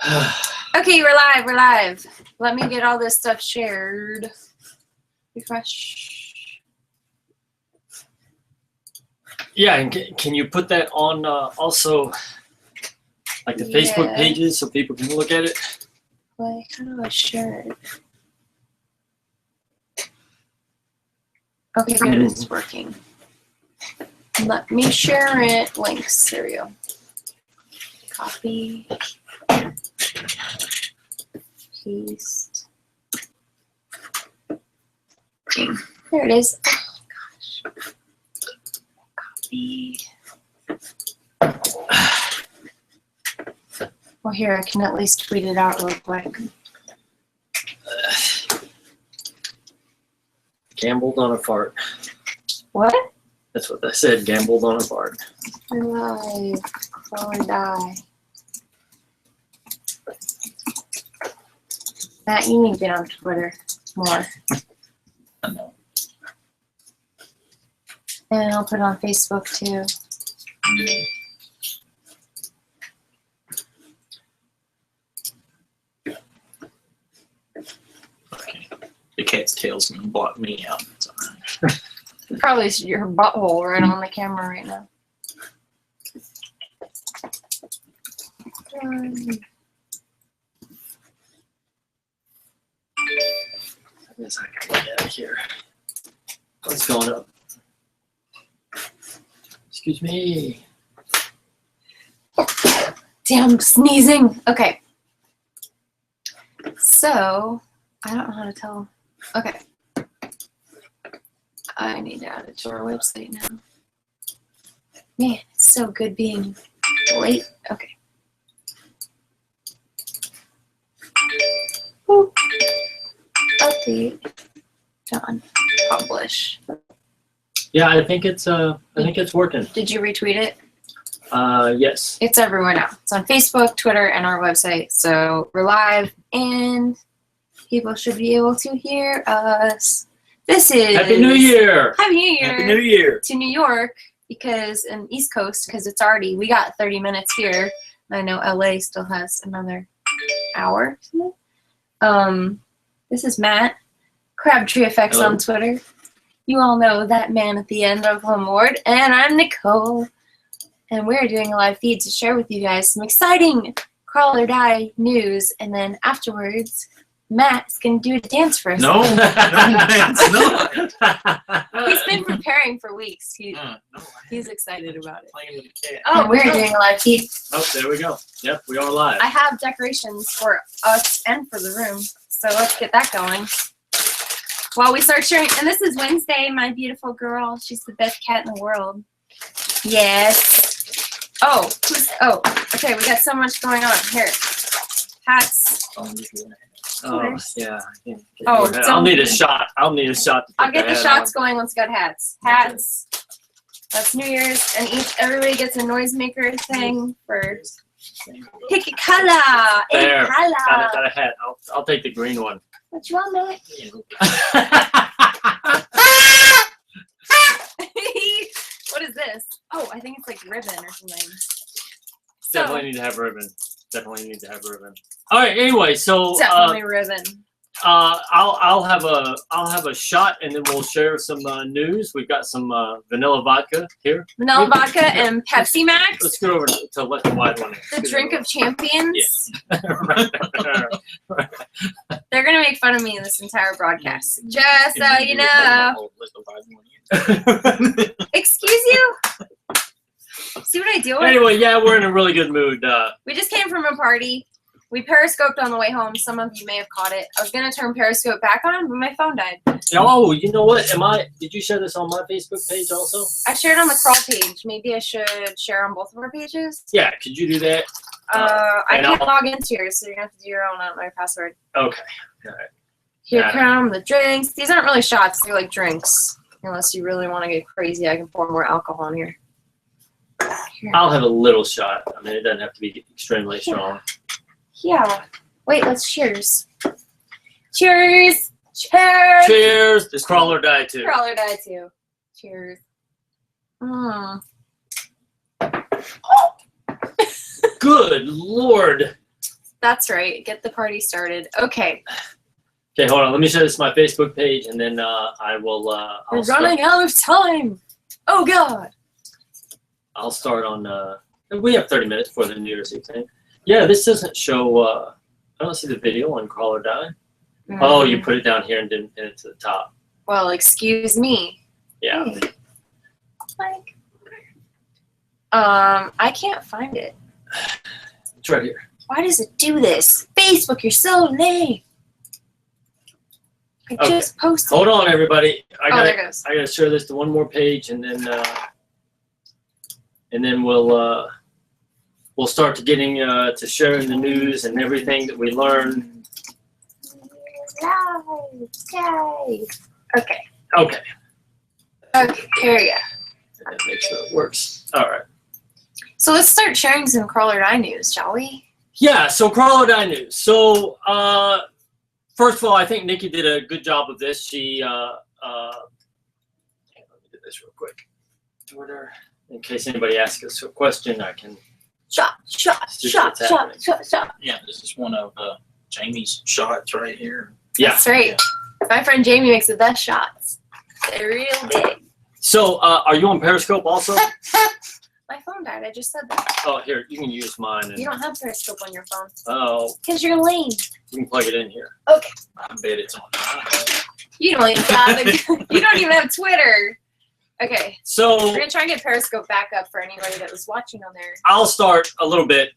Okay, we're live. We're live. Let me get all this stuff shared. Refresh. Yeah, and can you put that on also, like the Facebook pages, so people can look at it? Like, how do I share it? Okay, good. It's working. Let me share it. Links. There we go. Copy. Paste. There it is. Oh gosh. Copy. Well, here I can at least tweet it out real quick. Gambled on a fart. What? That's what I said. Gambled on a fart. We're live. Crawl or die. Matt, you need to get on Twitter more. I know. And I'll put it on Facebook too. Okay. The cat's tail's gonna block me out. So. Probably your butthole right on the camera right now. I guess I can get out of here. What's going up? Excuse me. Damn, sneezing. Okay. So, I don't know how to tell. Okay. I need to add it to our website now. Man, it's so good being late. Okay. Boop. Update. Done. Publish. Yeah, I think it's working. Did you retweet it? Yes. It's everywhere now. It's on Facebook, Twitter, and our website. So we're live, and people should be able to hear us. This is Happy New Year! Happy New Year! Happy New Year! To New York, because in East Coast, because it's already, we got 30 minutes here. I know LA still has another hour. This is Matt, Crabtree Effects Hello. on Twitter. You all know that man at the end of Homeward, and I'm Nicole. And we're doing a live feed to share with you guys some exciting Crawl or Die news, and then afterwards, Matt's gonna do a dance for us. No, no dance, no. He's been preparing for weeks. He's excited about it. Playing with the cat. Oh, we're doing a live feed. Oh, there we go. Yep, we are live. I have decorations for us and for the room, so let's get that going. While we start sharing, and this is Wednesday, my beautiful girl. She's the best cat in the world. Yes. Oh, okay, we got so much going on. Here. Hats. Oh, yeah. Oh, I'll need a shot. I'll need a shot. I'll get the shots going once we got hats. Hats. That's New Year's, and everybody gets a noisemaker thing for pick a color. There. Color. Got a hat. I'll take the green one. What you want, Matt? What is this? Oh, I think it's like ribbon or something. Definitely need to have ribbon. Definitely need to have ribbon. All right. Anyway, so Definitely ribbon. I'll have a shot, and then we'll share some news. We've got some vanilla vodka here. Vanilla vodka and Pepsi Max. Let's go over to let the white one. The drink of champions. Yeah. They're gonna make fun of me in this entire broadcast. Just so you know. Excuse you? See what I deal with? Anyway, yeah, we're in a really good mood. We just came from a party. We periscoped on the way home. Some of you may have caught it. I was gonna turn Periscope back on, but my phone died. Oh, you know what? Did you share this on my Facebook page also? I shared on the crawl page. Maybe I should share on both of our pages. Yeah, could you do that? I can't log into yours, so you're gonna have to do your own. I don't know my password. Okay. All right. Here come the drinks. These aren't really shots. They're like drinks. Unless you really want to get crazy, I can pour more alcohol in here. I'll have a little shot. I mean, it doesn't have to be extremely strong. Yeah. Wait, let's cheers. Cheers. Cheers. Cheers. It's Crawl or Die too. Crawl or Die too. Cheers. Good Lord. That's right. Get the party started. Okay. Okay, hold on. Let me show this my Facebook page, and then I will. We're running out of time. Oh God. I'll start on. We have 30 minutes for the New Year's Eve thing. Yeah, this doesn't show. I don't see the video on Crawl or Die. Oh, you put it down here and didn't pin it to the top. Well, excuse me. Yeah. Hey. Like, I can't find it. It's right here. Why does it do this? Facebook, you're so lame. I just posted. Hold on, everybody. There it goes. I gotta share this to one more page, and then we'll start to getting to sharing the news and everything that we learn. Yay. Okay. Okay. Okay, here we go. And make sure it works. All right. So let's start sharing some Crawl or Die news, shall we? Yeah, so Crawl or Die news. So first of all, I think Nikki did a good job of this. She let me do this real quick. Order. In case anybody asks us a question, I can shot. Yeah, this is one of Jamie's shots right here. Yeah. That's right. My friend Jamie makes the best shots. They're real big. So are you on Periscope also? My phone died. I just said that. Oh, here, you can use mine. And, You don't have Periscope on your phone. oh, Because you're lame. you can plug it in here. Okay. I bet it's on. You don't even have you don't even have Twitter. Okay. So We're gonna try and get Periscope back up for anybody that was watching on there. I'll start a little bit.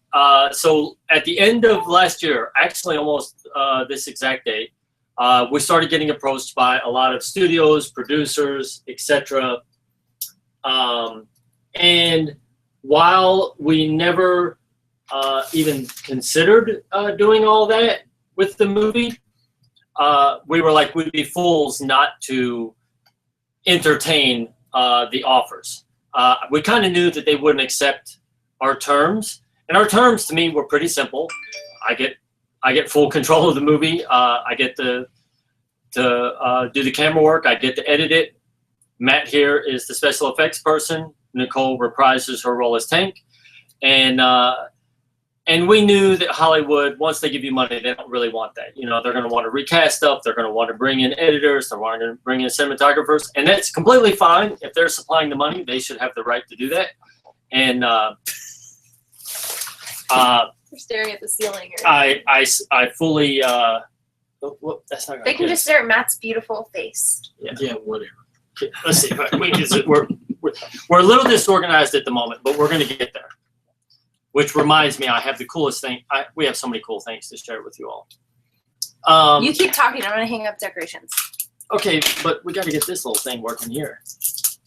So at the end of last year, actually almost this exact date, we started getting approached by a lot of studios, producers, etc. And while we never even considered doing all that with the movie, we were like, we'd be fools not to entertain the offers. We kind of knew that they wouldn't accept our terms, and our terms to me were pretty simple. I get full control of the movie. I get to do the camera work. I get to edit it. Matt here is the special effects person. Nicole reprises her role as Tank, and we knew that Hollywood, once they give you money, they don't really want that. You know, they're going to want to recast stuff. They're going to want to bring in editors. They're wanting to bring in cinematographers, and that's completely fine. If they're supplying the money, they should have the right to do that. And We're staring at the ceiling. I fully. Whoop, that's not. They can just stare at Matt's beautiful face. Yeah, whatever. Okay, let's see. We're a little disorganized at the moment, but we're going to get there. Which reminds me, I have the coolest thing. We have so many cool things to share with you all. You keep talking. I'm going to hang up decorations. Okay, but we got to get this little thing working here.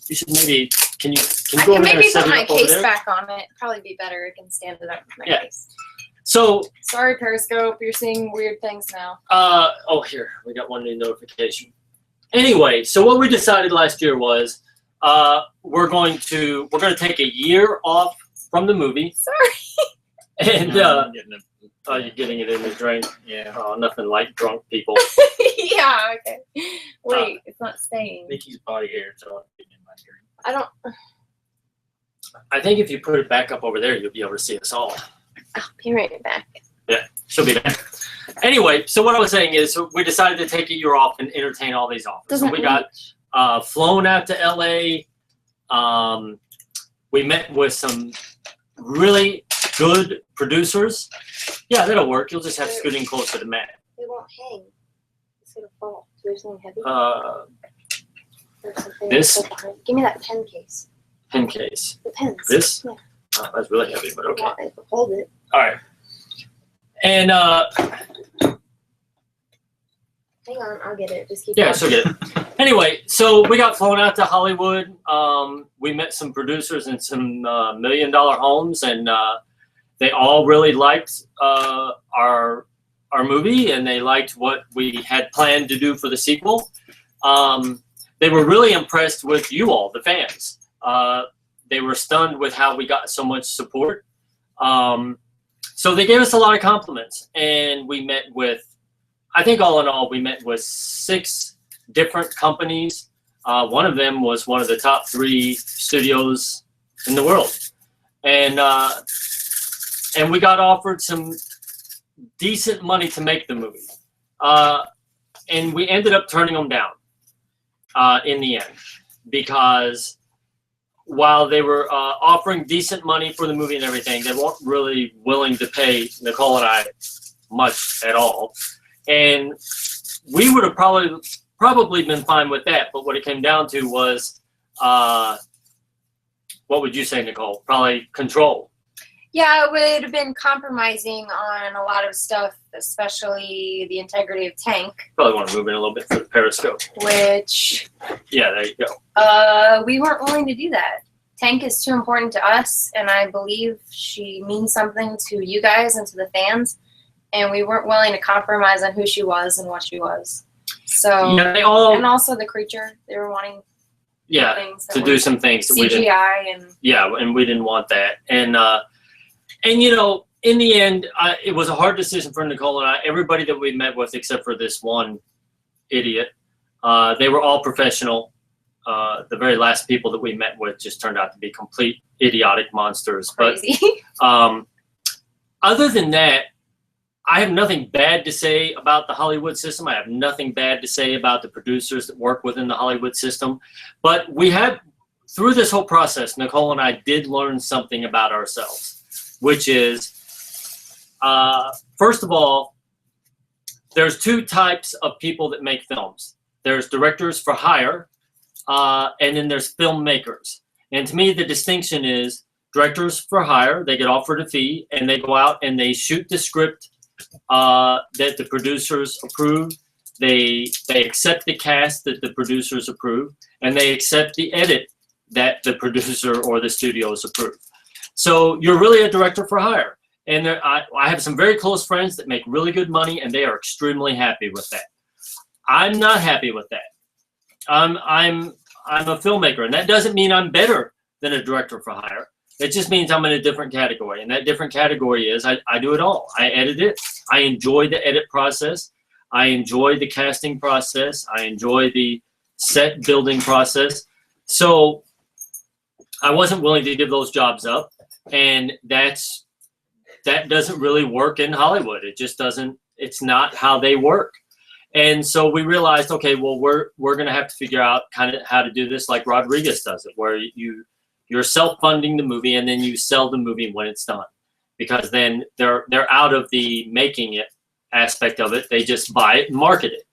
You should maybe, can you I go can over there maybe and set put it my up over case there? back on it. Probably be better. I can stand it up with my Yeah. case. So, Sorry, Periscope. You're seeing weird things now. oh, here, we got one new notification. Anyway, so what we decided last year was we're going to take a year off from the movie. Sorry. And I'm getting it. oh, you're getting it in the drain. Yeah. Oh, nothing like drunk people. Yeah, okay. Wait, it's not staying. Nikki's body hair, so I'm getting in my drink. I don't. I think if you put it back up over there, you'll be able to see us all. I'll be right back. Yeah, she'll be back. Anyway, so what I was saying is we decided to take a year off and entertain all these offers. So we got flown out to LA. We met with some really good producers. Yeah, that'll work. You'll just have to scoot in closer to Matt. It won't hang. It's gonna fall. Is there something heavy? Or something this? behind? Give me that pen case. Pen case. The pens. This? Yeah. Oh, that's really heavy, but okay. I can hold it. All right. And Hang on, I'll get it. Just keep yeah, going. she'll get it. Anyway, so we got flown out to Hollywood. We met some producers in some $1 million homes, and they all really liked our movie, and they liked what we had planned to do for the sequel. They were really impressed with you all, the fans. They were stunned with how we got so much support. So they gave us a lot of compliments, and we met with, I think all in all, we met with 6 different companies. One of them was one of the top 3 studios in the world. And we got offered some decent money to make the movie. And we ended up turning them down in the end, because while they were offering decent money for the movie and everything, they weren't really willing to pay Nicole and I much at all. And we would have probably been fine with that, but what it came down to was, what would you say, Nicole? Probably control. Yeah, it would have been compromising on a lot of stuff, especially the integrity of Tank. Probably want to move in a little bit for the periscope. Which, yeah, there you go. We weren't willing to do that. Tank is too important to us, and I believe she means something to you guys and to the fans, and we weren't willing to compromise on who she was and what she was. So, yeah, and also the creature, they were wanting to do some things that CGI we didn't, and we didn't want that. And you know, in the end, it was a hard decision for Nicole and I. Everybody that we met with, except for this one idiot, they were all professional. The very last people that we met with just turned out to be complete idiotic monsters. Crazy. But other than that, I have nothing bad to say about the Hollywood system. I have nothing bad to say about the producers that work within the Hollywood system. But we have, through this whole process, Nicole and I did learn something about ourselves, which is, first of all, there's two types of people that make films. There's directors for hire, and then there's filmmakers. And to me, the distinction is directors for hire, they get offered a fee, and they go out and they shoot the script that the producers approve. They accept the cast that the producers approve, and they accept the edit that the producer or the studios approve. So you're really a director for hire. And I have some very close friends that make really good money, and they are extremely happy with that. I'm not happy with that. I'm a filmmaker, and that doesn't mean I'm better than a director for hire. It just means I'm in a different category, and that different category is I do it all. I edit it. I enjoy the edit process. I enjoy the casting process. I enjoy the set building process. So I wasn't willing to give those jobs up, and that doesn't really work in Hollywood. It just doesn't. It's not how they work. And so we realized, okay, well, we're going to have to figure out kind of how to do this like Rodriguez does it, where you're self-funding the movie and then you sell the movie when it's done, because then they're out of the making it aspect of it. They just buy it and market it.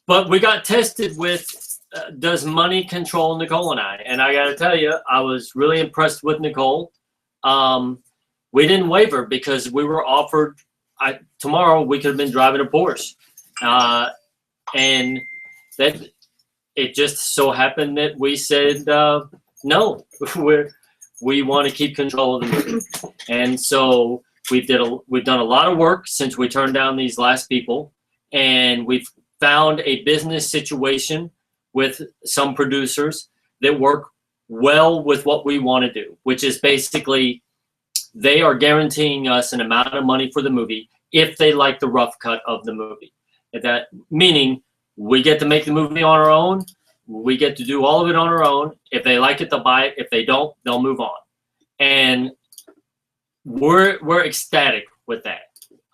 But we got tested with, does money control Nicole and I? And I got to tell you, I was really impressed with Nicole. We didn't waver because we were offered, tomorrow we could have been driving a Porsche. And that it just so happened that we said, no, we want to keep control of the movie. And so we've done a lot of work since we turned down these last people, and we've found a business situation with some producers that work well with what we want to do, which is basically they are guaranteeing us an amount of money for the movie if they like the rough cut of the movie. That meaning we get to make the movie on our own. We get to do all of it on our own. If they like it, they'll buy it. If they don't, they'll move on. And we're ecstatic with that.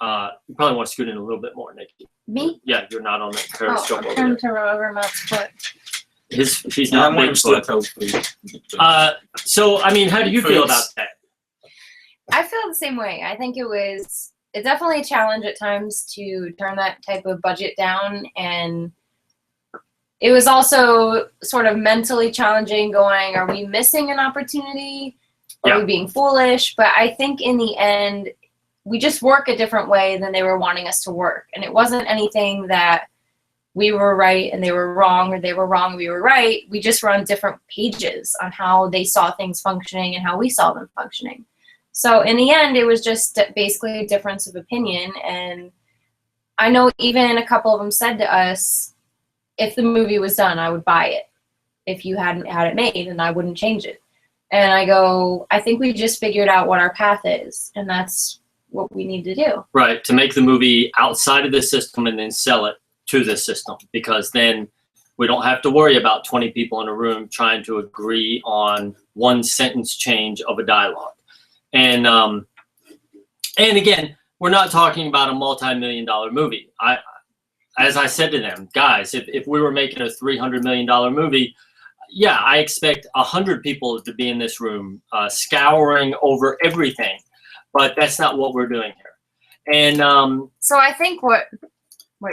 You probably want to scoot in a little bit more, Nikki. Me? Yeah, you're not on the periscope. I'm trying to row over Matt's foot. He's not Bigfoot. So, I mean, how do you feel about that? I feel the same way. I think it's definitely a challenge at times to turn that type of budget down, and it was also sort of mentally challenging going, are we missing an opportunity? Are we being foolish? But I think in the end, we just work a different way than they were wanting us to work. And it wasn't anything that we were right and they were wrong, or they were wrong and we were right. We just were on different pages on how they saw things functioning and how we saw them functioning. So in the end, it was just basically a difference of opinion. And I know even a couple of them said to us, if the movie was done, I would buy it. If you hadn't had it made, and I wouldn't change it. And I go, I think we just figured out what our path is, and that's what we need to do. Right, to make the movie outside of the system and then sell it to the system, because then we don't have to worry about 20 people in a room trying to agree on one sentence change of a dialogue. And And again, we're not talking about a multi-million-dollar movie. As I said to them, guys, if we were making a $300 million movie, yeah, I expect 100 people to be in this room scouring over everything, but that's not what we're doing here. And so I think what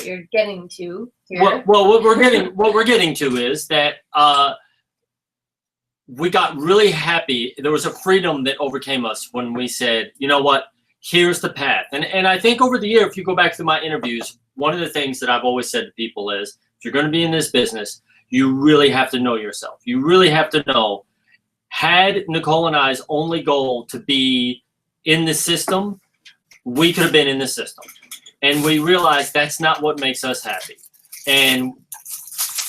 you're getting to here. what we're getting to is that we got really happy. There was a freedom that overcame us when we said, you know what, here's the path. And I think over the year, if you go back to my interviews, one of the things that I've always said to people is, if you're going to be in this business, you really have to know yourself. You really have to know, had Nicole and I's only goal to be in the system, we could have been in the system. And we realized that's not what makes us happy. And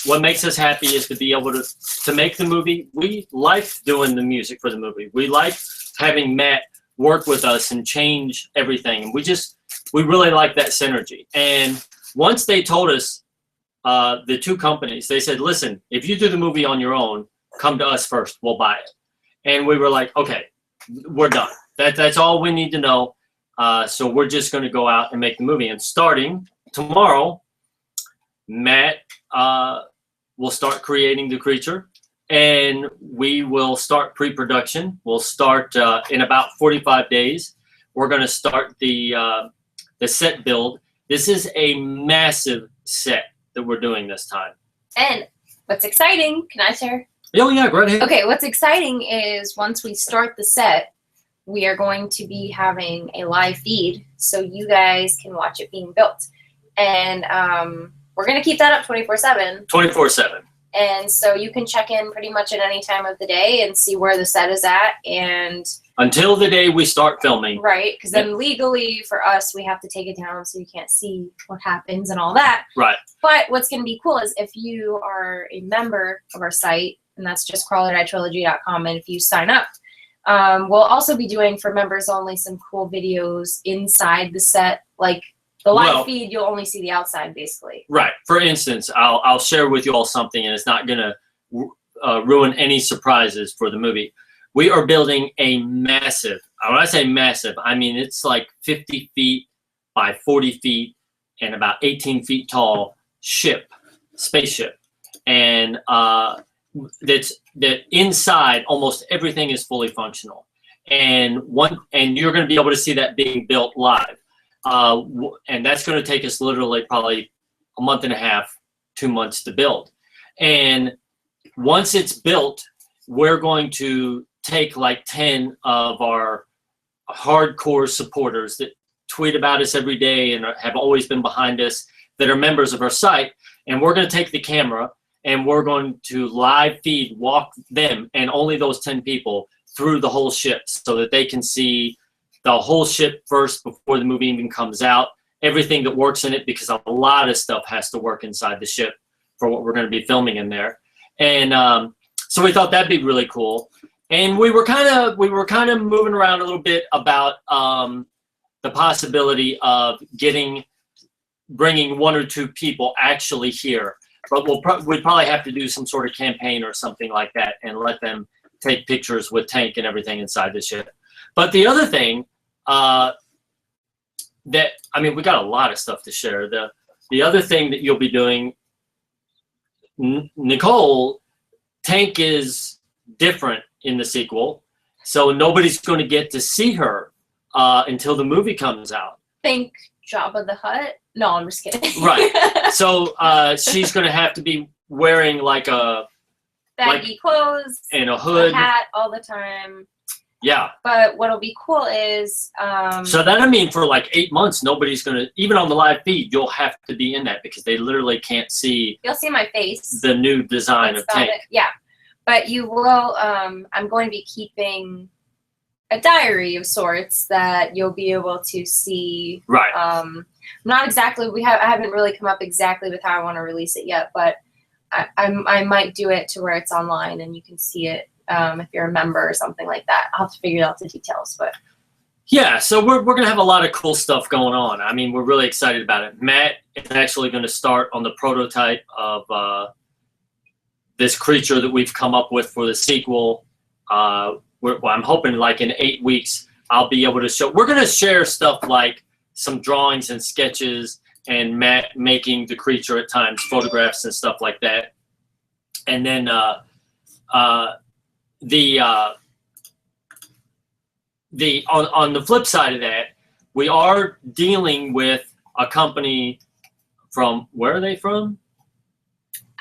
what makes us happy is to be able to make the movie. We like doing the music for the movie. We like having Matt work with us and change everything. And we really like that synergy. And once they told us, the two companies, they said, listen, if you do the movie on your own, come to us first, we'll buy it. And we were like, okay, we're done. That's all we need to know. So we're just going to go out and make the movie. And starting tomorrow, Matt will start creating the creature, and we will start pre-production. We'll start in about 45 days. We're going to start the set build. This is a massive set that we're doing this time. And what's exciting, can I share? Oh yeah, go ahead. Okay, what's exciting is once we start the set, we are going to be having a live feed so you guys can watch it being built. And we're going to keep that up 24/7. 24/7. And so you can check in pretty much at any time of the day and see where the set is at. And until the day we start filming. Right, because then legally for us, we have to take it down so you can't see what happens and all that. Right. But what's going to be cool is if you are a member of our site, and that's just crawlordietrilogy.com, and if you sign up, we'll also be doing for members only some cool videos inside the set. Like the live feed, you'll only see the outside basically. Right. For instance, I'll share with you all something, and it's not going to ruin any surprises for the movie. We are building a massive, when I say massive, I mean it's like 50 feet by 40 feet and about 18 feet tall spaceship. And that inside almost everything is fully functional. And you're going to be able to see that being built live. And that's going to take us literally probably a month and a half, 2 months to build. And once it's built, we're going to take like 10 of our hardcore supporters that tweet about us every day and have always been behind us, that are members of our site, and we're going to take the camera and we're going to live feed, walk them and only those 10 people through the whole ship so that they can see the whole ship first before the movie even comes out, everything that works in it, because a lot of stuff has to work inside the ship for what we're going to be filming in there. And so we thought that'd be really cool. And we were kind of moving around a little bit about the possibility of bringing 1 or 2 people actually here. But we'd probably have to do some sort of campaign or something like that and let them take pictures with tank and everything inside the ship. But the other thing we got a lot of stuff to share. The other thing that you'll be doing, Nicole, tank is different in the sequel, so nobody's going to get to see her until the movie comes out. Think Jabba the Hutt? No, I'm just kidding. Right. So she's going to have to be wearing like a baggy clothes and a hood, a hat all the time. Yeah. But what'll be cool is so that, I mean, for like 8 months, nobody's going to, even on the live feed, you'll have to be in that because they literally can't see. You'll see my face. The new design of tank. Yeah. But you will, I'm going to be keeping a diary of sorts that you'll be able to see. Right. Not exactly, I haven't really come up exactly with how I want to release it yet, but I might do it to where it's online and you can see it if you're a member or something like that. I'll have to figure out the details, but. Yeah, so we're going to have a lot of cool stuff going on. I mean, we're really excited about it. Matt is actually going to start on the prototype of this creature that we've come up with for the sequel. I'm hoping like in 8 weeks I'll be able to show. We're going to share stuff like some drawings and sketches and making the creature at times, photographs and stuff like that. And then on the flip side of that, we are dealing with a company from, where are they from?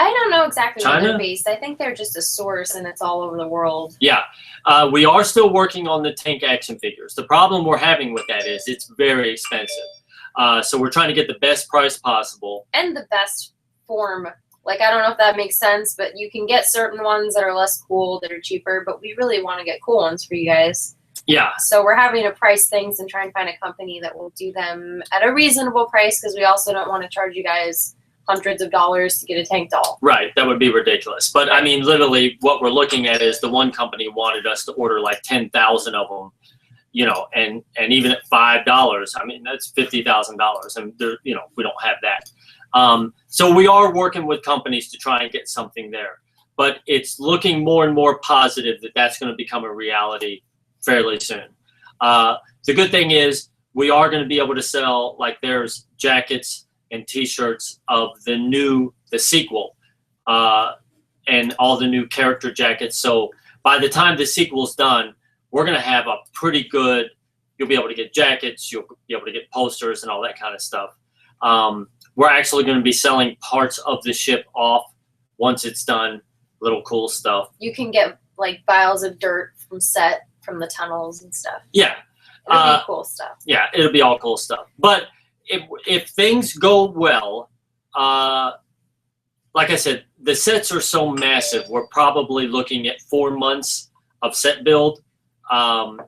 I don't know exactly where China? they're based. I think they're just a source and it's all over the world. Yeah. We are still working on the tank action figures. The problem we're having with that is it's very expensive. So we're trying to get the best price possible. And the best form. Like, I don't know if that makes sense, but you can get certain ones that are less cool, that are cheaper, but we really want to get cool ones for you guys. Yeah. So we're having to price things and try and find a company that will do them at a reasonable price, because we also don't want to charge you guys hundreds of dollars to get a tank doll. Right. That would be ridiculous. But I mean, literally what we're looking at is the one company wanted us to order like 10,000 of them, you know, and even at $5, I mean, that's $50,000. And there, you know, we don't have that. So we are working with companies to try and get something there, but it's looking more and more positive that that's going to become a reality fairly soon. The good thing is we are going to be able to sell, like, there's jackets and t-shirts of the sequel, and all the new character jackets. So by the time the sequel's done, we're going to have a pretty good, you'll be able to get jackets, you'll be able to get posters and all that kind of stuff. We're actually going to be selling parts of the ship off once it's done, little cool stuff. You can get like vials of dirt from set, from the tunnels and stuff. Yeah. It'll be cool stuff. Yeah, it'll be all cool stuff. But if things go well, like I said, the sets are so massive, we're probably looking at 4 months of set build. And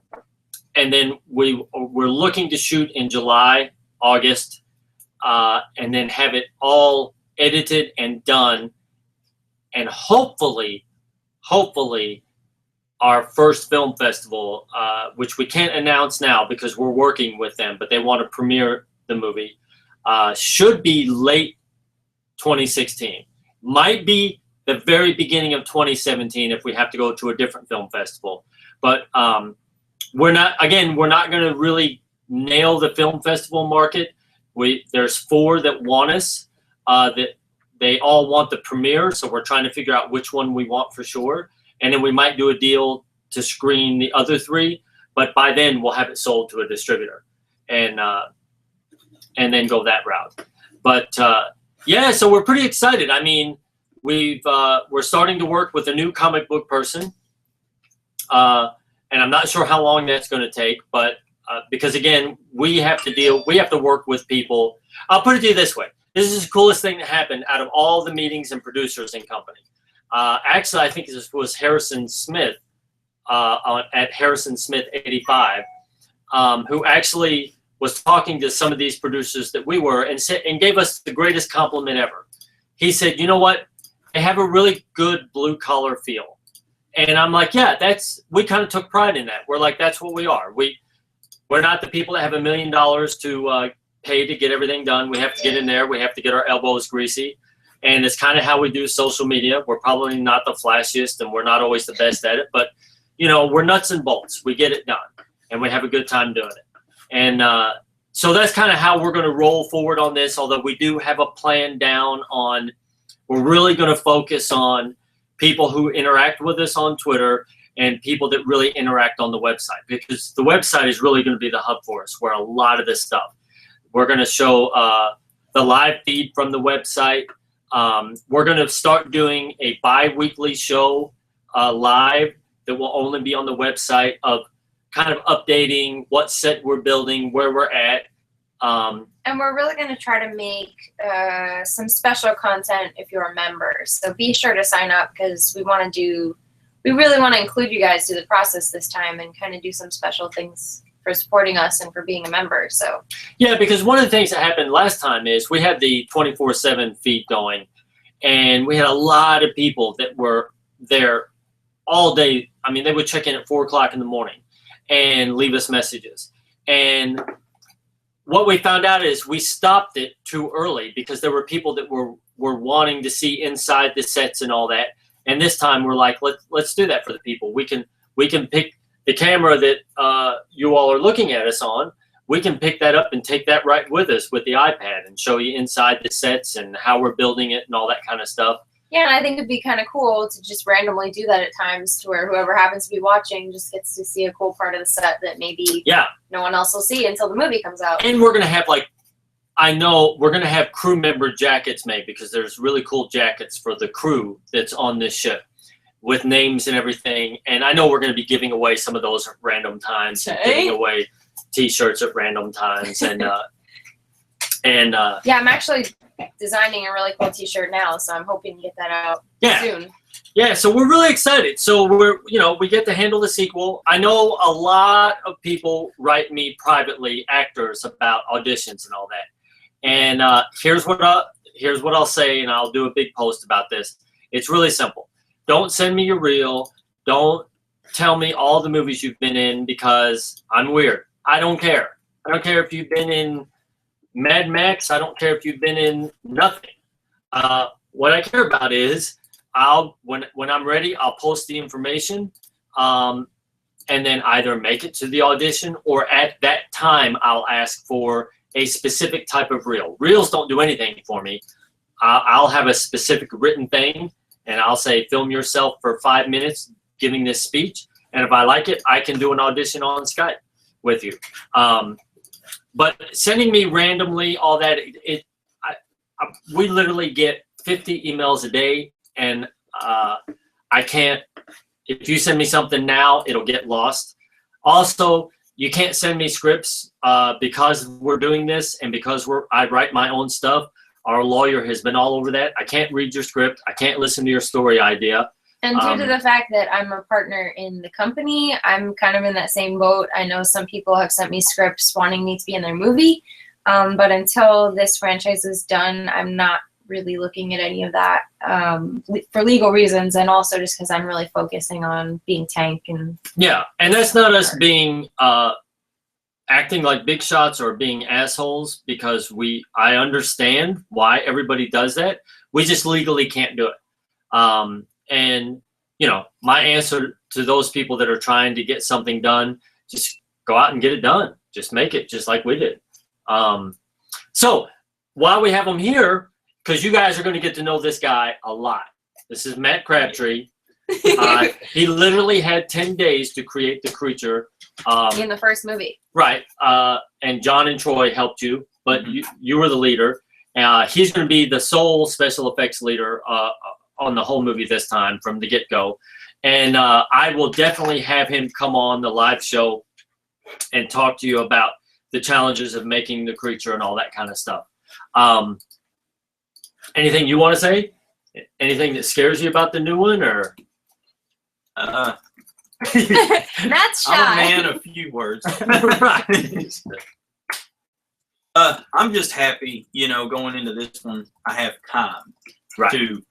then we're looking to shoot in July, August, and then have it all edited and done. And hopefully, our first film festival, which we can't announce now because we're working with them, but they want to premiere the movie, should be late 2016. Might be the very beginning of 2017 if we have to go to a different film festival. But we're not going to really nail the film festival market. There's 4 that want us, that they all want the premiere, so we're trying to figure out which one we want for sure. And then we might do a deal to screen the other 3, but by then we'll have it sold to a distributor, and then go that route. But yeah, so we're pretty excited. I mean, we're starting to work with a new comic book person, and I'm not sure how long that's going to take, but because again, we have to work with people. I'll put it to you this way: this is the coolest thing that happened out of all the meetings and producers and company. Actually, I think this was Harrison Smith at Harrison Smith 85, who actually was talking to some of these producers that we were, and gave us the greatest compliment ever. He said, "You know what? They have a really good blue collar feel," and I'm like, "Yeah, we kind of took pride in that. We're like, that's what we are. We're not the people that have $1 million to pay to get everything done. We have to get in there. We have to get our elbows greasy." And it's kind of how we do social media. We're probably not the flashiest, and we're not always the best at it, but you know, we're nuts and bolts. We get it done, and we have a good time doing it. And so that's kind of how we're going to roll forward on this. Although we do have a plan down on, we're really going to focus on people who interact with us on Twitter and people that really interact on the website, because the website is really going to be the hub for us, where a lot of this stuff. We're going to show the live feed from the website. We're going to start doing a bi-weekly show live that will only be on the website, of kind of updating what set we're building, where we're at. And we're really going to try to make some special content if you're a member. So be sure to sign up, because we really want to include you guys through the process this time and kind of do some special things for supporting us and for being a member. So yeah, because one of the things that happened last time is we had the 24/7 feed going, and we had a lot of people that were there all day. I mean, they would check in at 4 o'clock in the morning and leave us messages. And what we found out is we stopped it too early, because there were people that were wanting to see inside the sets and all that. And this time we're like, let's do that for the people. We can pick the camera that you all are looking at us on, we can pick that up and take that right with us with the iPad and show you inside the sets and how we're building it and all that kind of stuff. Yeah, and I think it'd be kind of cool to just randomly do that at times, to where whoever happens to be watching just gets to see a cool part of the set that maybe no one else will see until the movie comes out. And we're gonna have, like, I know we're gonna have crew member jackets made, because there's really cool jackets for the crew that's on this ship with names and everything. And I know we're gonna be giving away some of those at random times, and giving away T-shirts at random times, and yeah, I'm actually designing a really cool T-shirt now, so I'm hoping to get that out soon. Yeah, so we're really excited. So we get to handle the sequel. I know a lot of people write me privately, actors, about auditions and all that. And here's what I'll say, and I'll do a big post about this. It's really simple. Don't send me your reel. Don't tell me all the movies you've been in, because I'm weird. I don't care. I don't care if you've been in Mad Max. I don't care if you've been in nothing. What I care about is when I'm ready, I'll post the information, and then either make it to the audition, or at that time I'll ask for a specific type of reel. Reels don't do anything for me. I'll have a specific written thing, and I'll say, film yourself for 5 minutes giving this speech, and if I like it, I can do an audition on Skype with you. But sending me randomly all that, we literally get 50 emails a day, and I can't, if you send me something now, it'll get lost. Also, you can't send me scripts because we're doing this, and because I write my own stuff. Our lawyer has been all over that. I can't read your script. I can't listen to your story idea. And due to the fact that I'm a partner in the company, I'm kind of in that same boat. I know some people have sent me scripts wanting me to be in their movie, but until this franchise is done, I'm not really looking at any of that for legal reasons, and also just because I'm really focusing on being Tank. And yeah, and that's not us being acting like big shots or being assholes, because I understand why everybody does that. We just legally can't do it. And, my answer to those people that are trying to get something done, just go out and get it done. Just make it just like we did. So while we have them here, because you guys are going to get to know this guy a lot. This is Matt Crabtree. He literally had 10 days to create the creature. In the first movie. Right. And John and Troy helped you, but you were the leader. He's going to be the sole special effects leader on the whole movie this time from the get-go. And I will definitely have him come on the live show and talk to you about the challenges of making the creature and all that kind of stuff. Anything you want to say? Anything that scares you about the new one, or? That's shy. I'm a man of few words. Right. I'm just happy, going into this one, I have time to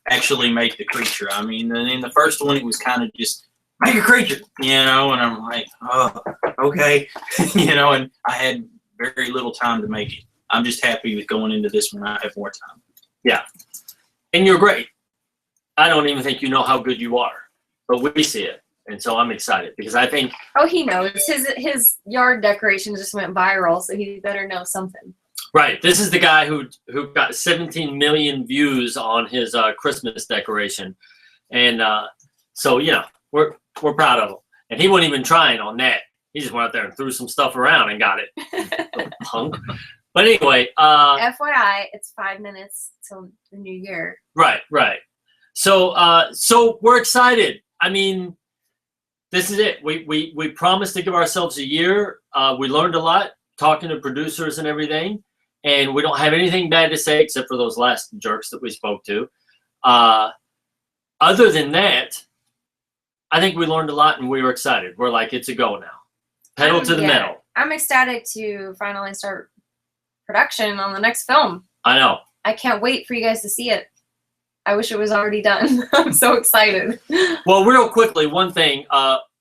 actually make the creature. I mean, in the first one, it was kind of just make a creature, and I'm like, oh, okay, and I had very little time to make it. I'm just happy with going into this one. I have more time. Yeah, and you're great. I don't even think you know how good you are, but we see it. And so I'm excited, because I think... Oh, he knows. His yard decorations just went viral, so he better know something. Right. This is the guy who got 17 million views on his Christmas decoration. And so, we're proud of him. And he wasn't even trying on that. He just went out there and threw some stuff around and got it. Punk. But anyway... FYI, it's 5 minutes till the new year. Right. So we're excited. I mean... This is it. We promised to give ourselves a year. We learned a lot talking to producers and everything, and we don't have anything bad to say except for those last jerks that we spoke to. Other than that, I think we learned a lot, and we were excited. We're like, it's a go now. Pedal to the metal. I'm ecstatic to finally start production on the next film. I know. I can't wait for you guys to see it. I wish it was already done. I'm so excited. Well, real quickly, one thing.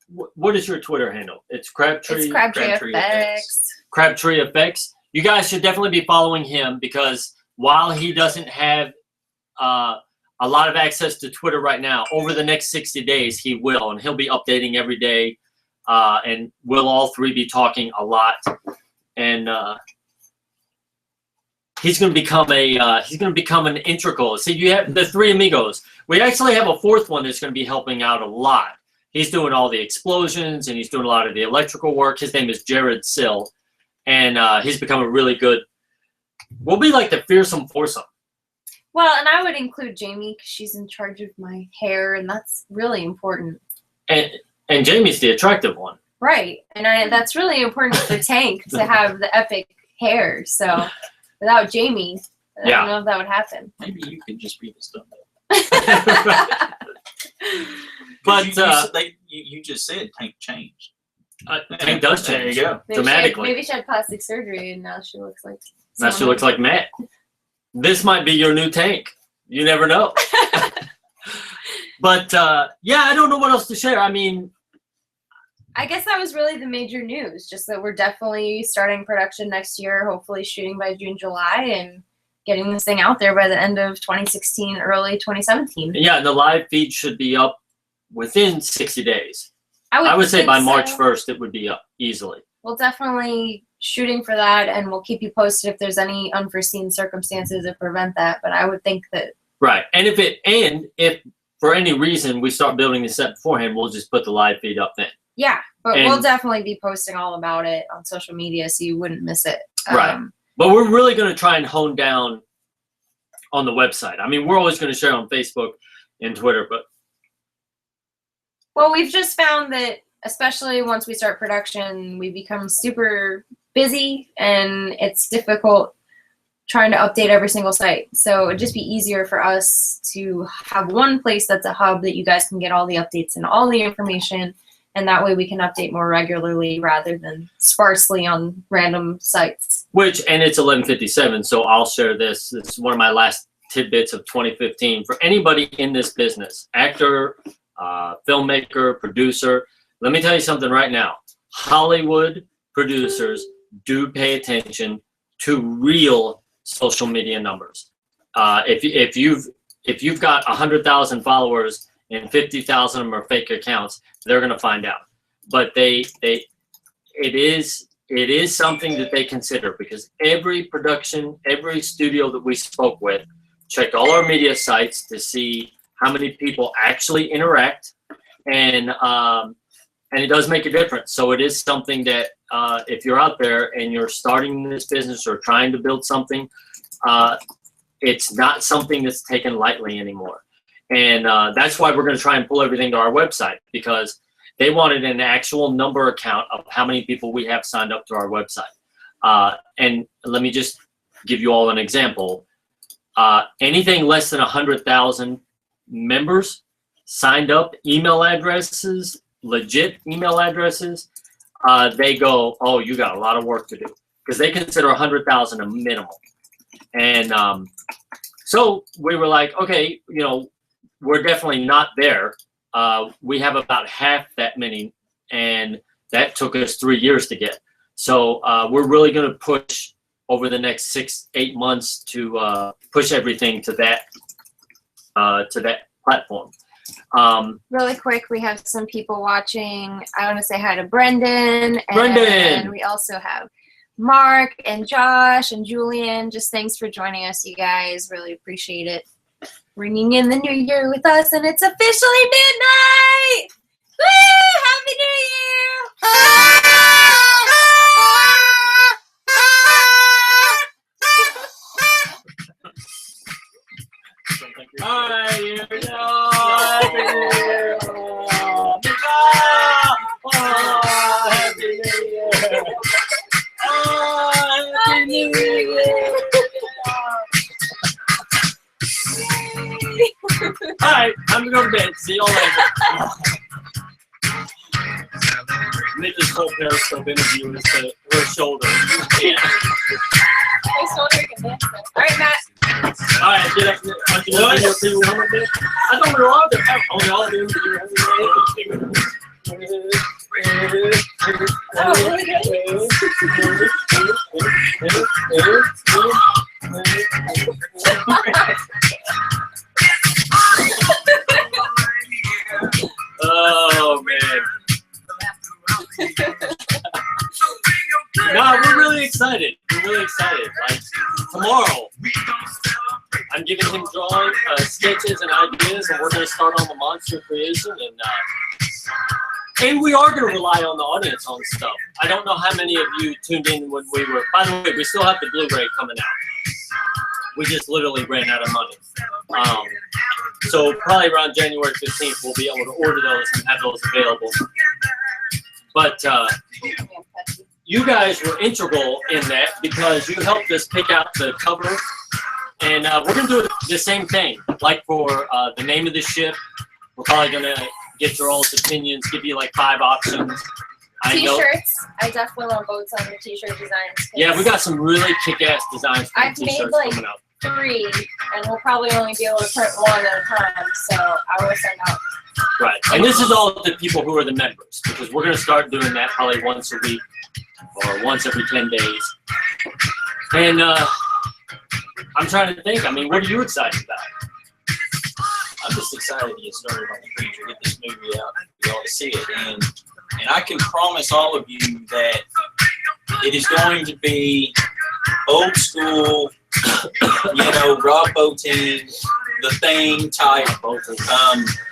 What is your Twitter handle? It's Crabtree. It's Crabtree FX. Crabtree FX. You guys should definitely be following him, because while he doesn't have a lot of access to Twitter right now, over the next 60 days he will, and he'll be updating every day and we'll all three be talking a lot. And he's going to become an integral. See, you have the three amigos. We actually have a fourth one that's going to be helping out a lot. He's doing all the explosions and he's doing a lot of the electrical work. His name is Jared Sill, and he's become a really good. We'll be like the fearsome foursome. Well, and I would include Jamie because she's in charge of my hair, and that's really important. And Jamie's the attractive one. Right, and that's really important for Tank to have the epic hair. So without Jamie, I don't know if that would happen. Maybe you could just be the stuff. But you just said Tank changed. Tank does change. There you go. Dramatically. Maybe she had plastic surgery and now she looks like. Now she looks like Matt. This might be your new Tank. You never know. But yeah, I don't know what else to share. I mean, I guess that was really the major news. Just that we're definitely starting production next year. Hopefully, shooting by June, July, and getting this thing out there by the end of 2016, early 2017. Yeah, and the live feed should be up within 60 days. I would say by so. March 1st it would be up easily. We'll definitely shooting for that, and we'll keep you posted if there's any unforeseen circumstances that prevent that. But I would think that right. And if for any reason we start building the set beforehand, we'll just put the live feed up then. Yeah, but we'll definitely be posting all about it on social media, so you wouldn't miss it. Right. But we're really going to try and hone down on the website. I mean, we're always going to share on Facebook and Twitter, but. Well, we've just found that, especially once we start production, we become super busy and it's difficult trying to update every single site. So it'd just be easier for us to have one place that's a hub that you guys can get all the updates and all the information. And that way we can update more regularly rather than sparsely on random sites. And it's 11:57, so I'll share this. This is one of my last tidbits of 2015. For anybody in this business, actor, filmmaker, producer, let me tell you something right now. Hollywood producers do pay attention to real social media numbers. If you've got 100,000 followers and 50,000 of them are fake accounts, they're going to find out. But it is something that they consider, because every production, every studio that we spoke with checked all our media sites to see how many people actually interact, and it does make a difference. So it is something that if you're out there and you're starting this business or trying to build something, it's not something that's taken lightly anymore. And that's why we're going to try and pull everything to our website, because they wanted an actual number account of how many people we have signed up to our website. And let me just give you all an example. Anything less than 100,000 members signed up, email addresses, legit email addresses, they go, oh, you got a lot of work to do, because they consider 100,000 a minimum. And so we were like, okay, we're definitely not there. We have about half that many, and that took us 3 years to get. So we're really going to push over the next 6-8 months to push everything to that platform. Really quick, we have some people watching. I want to say hi to Brendan. And we also have Mark and Josh and Julian. Just thanks for joining us, you guys. Really appreciate it. Ringing in the new year with us, and it's officially midnight! Woo! Happy New Year! Hi, here we go. Happy New Year! Happy New Year! Happy New Year! All right, time to go to bed. See you all later. Nikki's whole Periscope interview is to her shoulder. Yeah. My shoulder can dance. All right, Matt. All right, get up. I thought we were all there. Only all the interviews. Oh, really good. Oh man. excited. I'm really excited. Like tomorrow, I'm giving him drawing sketches and ideas, and we're going to start on the monster creation. And we are going to rely on the audience on stuff. I don't know how many of you tuned in when we were. By the way, we still have the Blu-ray coming out. We just literally ran out of money. So probably around January 15th, we'll be able to order those and have those available. But you guys were integral in that because you helped us pick out the cover. And we're going to do the same thing. Like for the name of the ship, we're probably going to get your all's opinions, give you like 5 options. T-shirts. I definitely want votes on the t-shirt designs. Yeah, we got some really kick-ass designs for I've t-shirts made like coming up. 3, and we'll probably only be able to print 1 at a time, so I will send out. Right, and this is all the people who are the members, because we're going to start doing that probably once a week or once every 10 days. And I'm trying to think, I mean, what are you excited about? I'm just excited to get started on the creature, get this movie out, we all see it, and I can promise all of you that it is going to be old school, Rob Bottin, The Thing type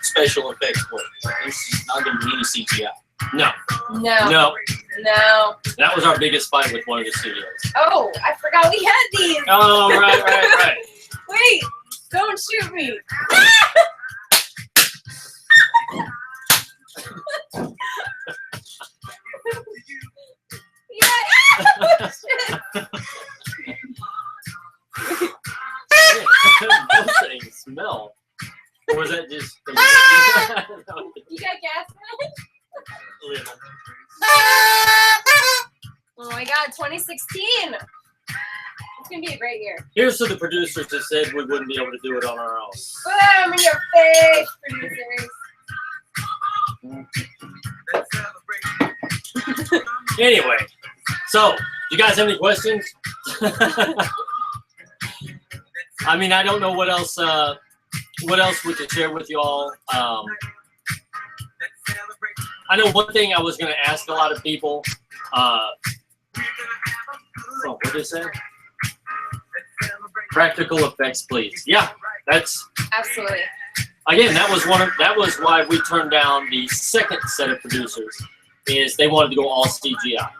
special effects work. This is not going to be any CGI. No. That was our biggest fight with one of the studios. Oh, I forgot we had these. Oh, right. Wait, don't shoot me. Yeah. Those things smell. Or was that just? You got gas mask? Little. Oh my God, 2016. It's gonna be a great year. Here's to the producers that said we wouldn't be able to do it on our own. Boom in your face, producers. Anyway, so you guys have any questions? I mean, I don't know what else we could share with you all. I know one thing I was going to ask a lot of people. What did it say? Practical effects, please. Yeah, that's Absolutely. again. That was why we turned down the second set of producers. Is they wanted to go all CGI,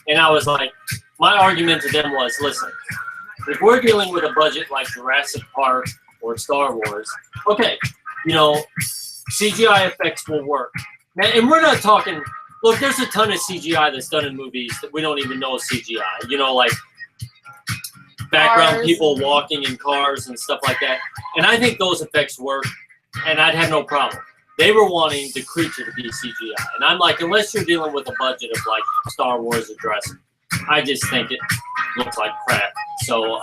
and I was like, my argument to them was, listen, if we're dealing with a budget like Jurassic Park or Star Wars, okay, CGI effects will work. Now, and we're not talking, look, there's a ton of CGI that's done in movies that we don't even know is CGI. Like background Cars. people walking in cars and stuff like that. And I think those effects work, and I'd have no problem. They were wanting the creature to be CGI. And I'm like, unless you're dealing with a budget of like Star Wars or Jurassic, I just think it looks like crap. So,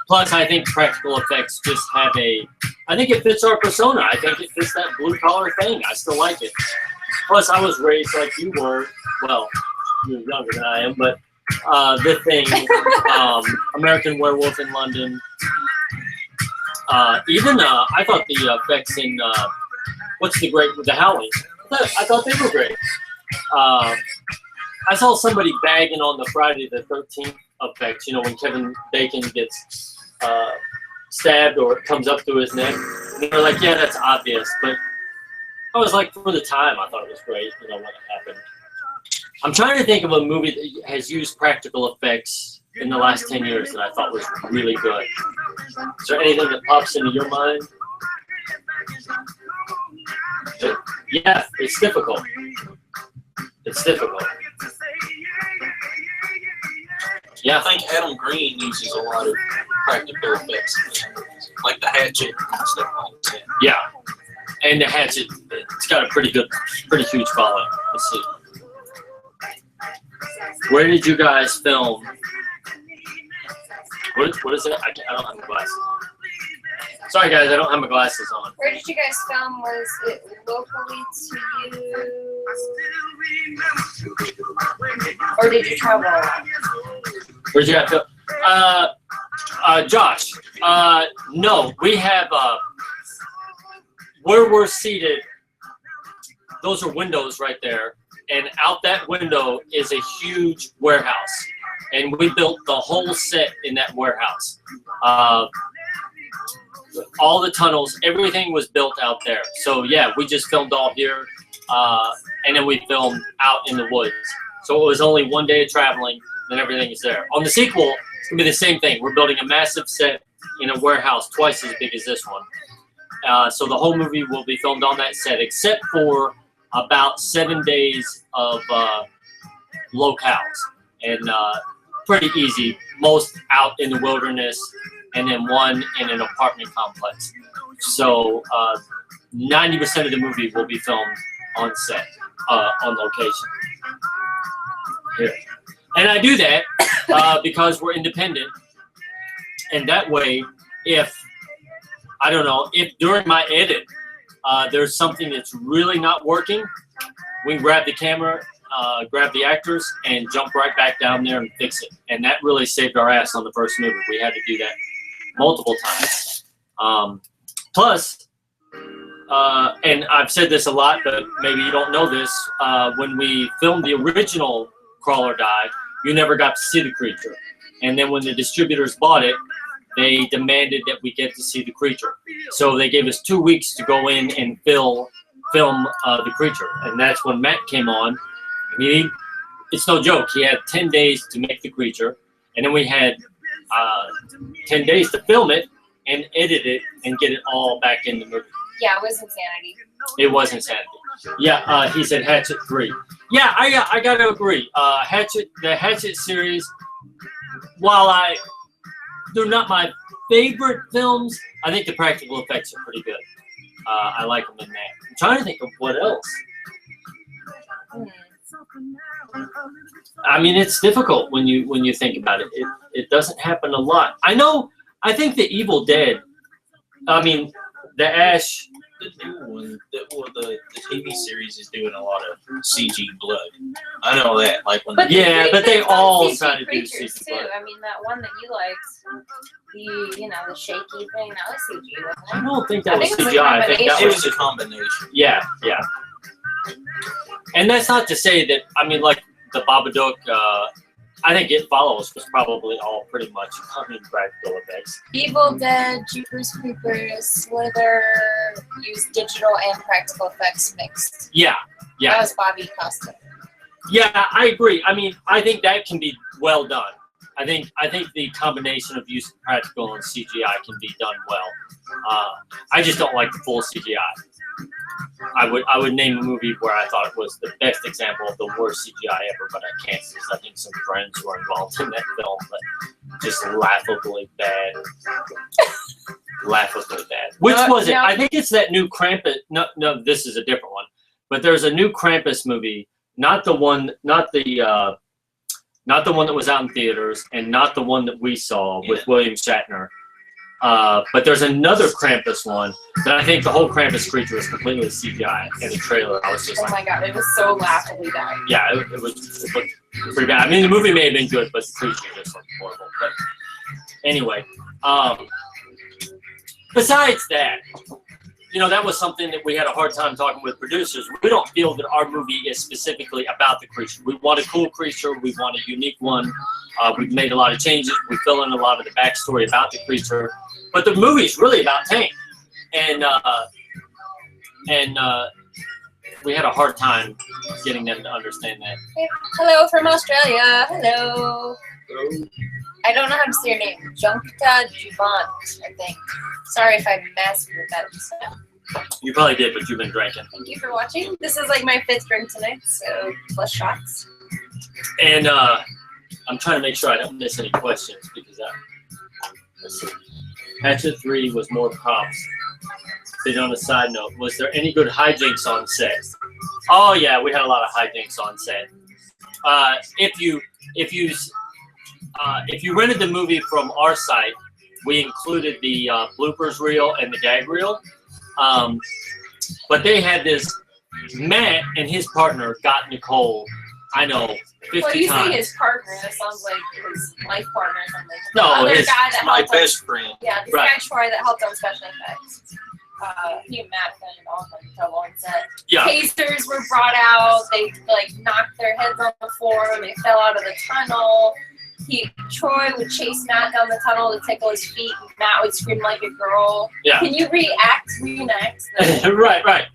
plus I think practical effects just have I think it fits our persona. I think it fits that blue collar thing. I still like it. Plus I was raised like you were. Well, you're younger than I am, but The Thing, American Werewolf in London. Even I thought the effects in what's the great with the Howling? I thought they were great. I saw somebody bagging on the Friday the 13th effects. When Kevin Bacon gets stabbed or it comes up through his neck. And they're like, yeah, that's obvious. But I was like, for the time, I thought it was great. When it happened. I'm trying to think of a movie that has used practical effects in the last 10 years that I thought was really good. Is there anything that pops into your mind? Yeah, it's difficult. It's difficult. Yeah. I think Adam Green uses a lot of practical effects, like the hatchet and stuff like that. Yeah, and the hatchet, it's got a pretty huge following. Let's see. Where did you guys film? What is it? I don't have my glasses. Sorry guys, I don't have my glasses on. Where did you guys film? Was it locally to you? Or did you travel a lot? Where'd you have to? Josh. No, we have where we're seated. Those are windows right there, and out that window is a huge warehouse. and we built the whole set in that warehouse. All the tunnels, everything was built out there. So yeah, we just filmed all here, and then we filmed out in the woods. So it was only one day of traveling, then everything is there. On the sequel, it's gonna be the same thing. We're building a massive set in a warehouse twice as big as this one. So the whole movie will be filmed on that set, except for about 7 days of locales, and pretty easy. Most out in the wilderness, and then one in an apartment complex. So 90% of the movie will be filmed on set, on location. Here. And I do that because we're independent, and that way, if I don't know, if during my edit there's something that's really not working, we can grab the camera, grab the actors, and jump right back down there and fix it. And that really saved our ass on the first movie. We had to do that multiple times. Plus, and I've said this a lot, but maybe you don't know this, when we filmed the original Crawl or Die, you never got to see the creature. And then when the distributors bought it, they demanded that we get to see the creature. So they gave us 2 weeks to go in and film the creature. And that's when Matt came on. And it's no joke. He had 10 days to make the creature. And then we had 10 days to film it and edit it and get it all back in the movie. Yeah, it was insanity. It was insanity. Yeah, he said Hatchet 3. Yeah, I gotta agree. The Hatchet series, while they're not my favorite films, I think the practical effects are pretty good. I like them in that. I'm trying to think of what else. I mean, it's difficult when you think about it. It doesn't happen a lot. I think the Evil Dead, I mean, the Ash, The new one, the TV series is doing a lot of CG blood. I know that. Like when But they all CG try to do creatures, CG too. blood. I mean, that one that you liked, the shaky thing, that was CG, wasn't it? I don't think that I was think it was a CGI. I think that it was was a combination. yeah. And that's not to say that, I mean, like the Babadook, I think It Follows was probably all pretty much practical effects. Evil Dead, Jeepers Creepers, Slither used digital and practical effects mixed. Yeah. That was Bobby Costa. Yeah, I agree. I mean, I think that can be well done. I think the combination of using practical and CGI can be done well. I just don't like the full CGI. I would name a movie where I thought it was the best example of the worst CGI ever, but I can't because I think some friends were involved in that film, but just laughably bad. Laughably bad. Which was it? No. I think it's that new Krampus. No, this is a different one. But there's a new Krampus movie, not the one that was out in theaters, and not the one that we saw with William Shatner. But there's another Krampus one that I think the whole Krampus creature is completely CGI. In the trailer, I was just Oh my god, it was so laughably bad. yeah, it looked pretty bad. I mean, the movie may have been good, but the creature just looked horrible. But anyway, besides that, that was something that we had a hard time talking with producers. We don't feel that our movie is specifically about the creature. We want a cool creature. We want a unique one. We've made a lot of changes. We fill in a lot of the backstory about the creature. But the movie is really about Tank. And we had a hard time getting them to understand that. Hello from Australia. Hello. I don't know how to say your name. Junkta Juvant, I think. Sorry if I massacred that just now. You probably did, but you've been drinking. Thank you for watching. This is like my 5th drink tonight, so plus shots. And I'm trying to make sure I don't miss any questions because let's see. Hatchet 3 was more props. But on a side note, was there any good hijinks on set? Oh yeah, we had a lot of hijinks on set. If you rented the movie from our site, we included the bloopers reel and the gag reel. But they had this, Matt and his partner got Nicole, I know, 50 well, you times. say his partner, that sounds like his life partner or something. No, the other his- guy that My helped on, best friend. yeah, this Right. guy Troy that helped on special effects. He and Matt got in all kinds of trouble on set. Yeah. Tasers were brought out. They knocked their heads on the floor when they fell out of the tunnel. Troy would chase Matt down the tunnel to tickle his feet, and Matt would scream like a girl. Yeah. Can you reenact? Right.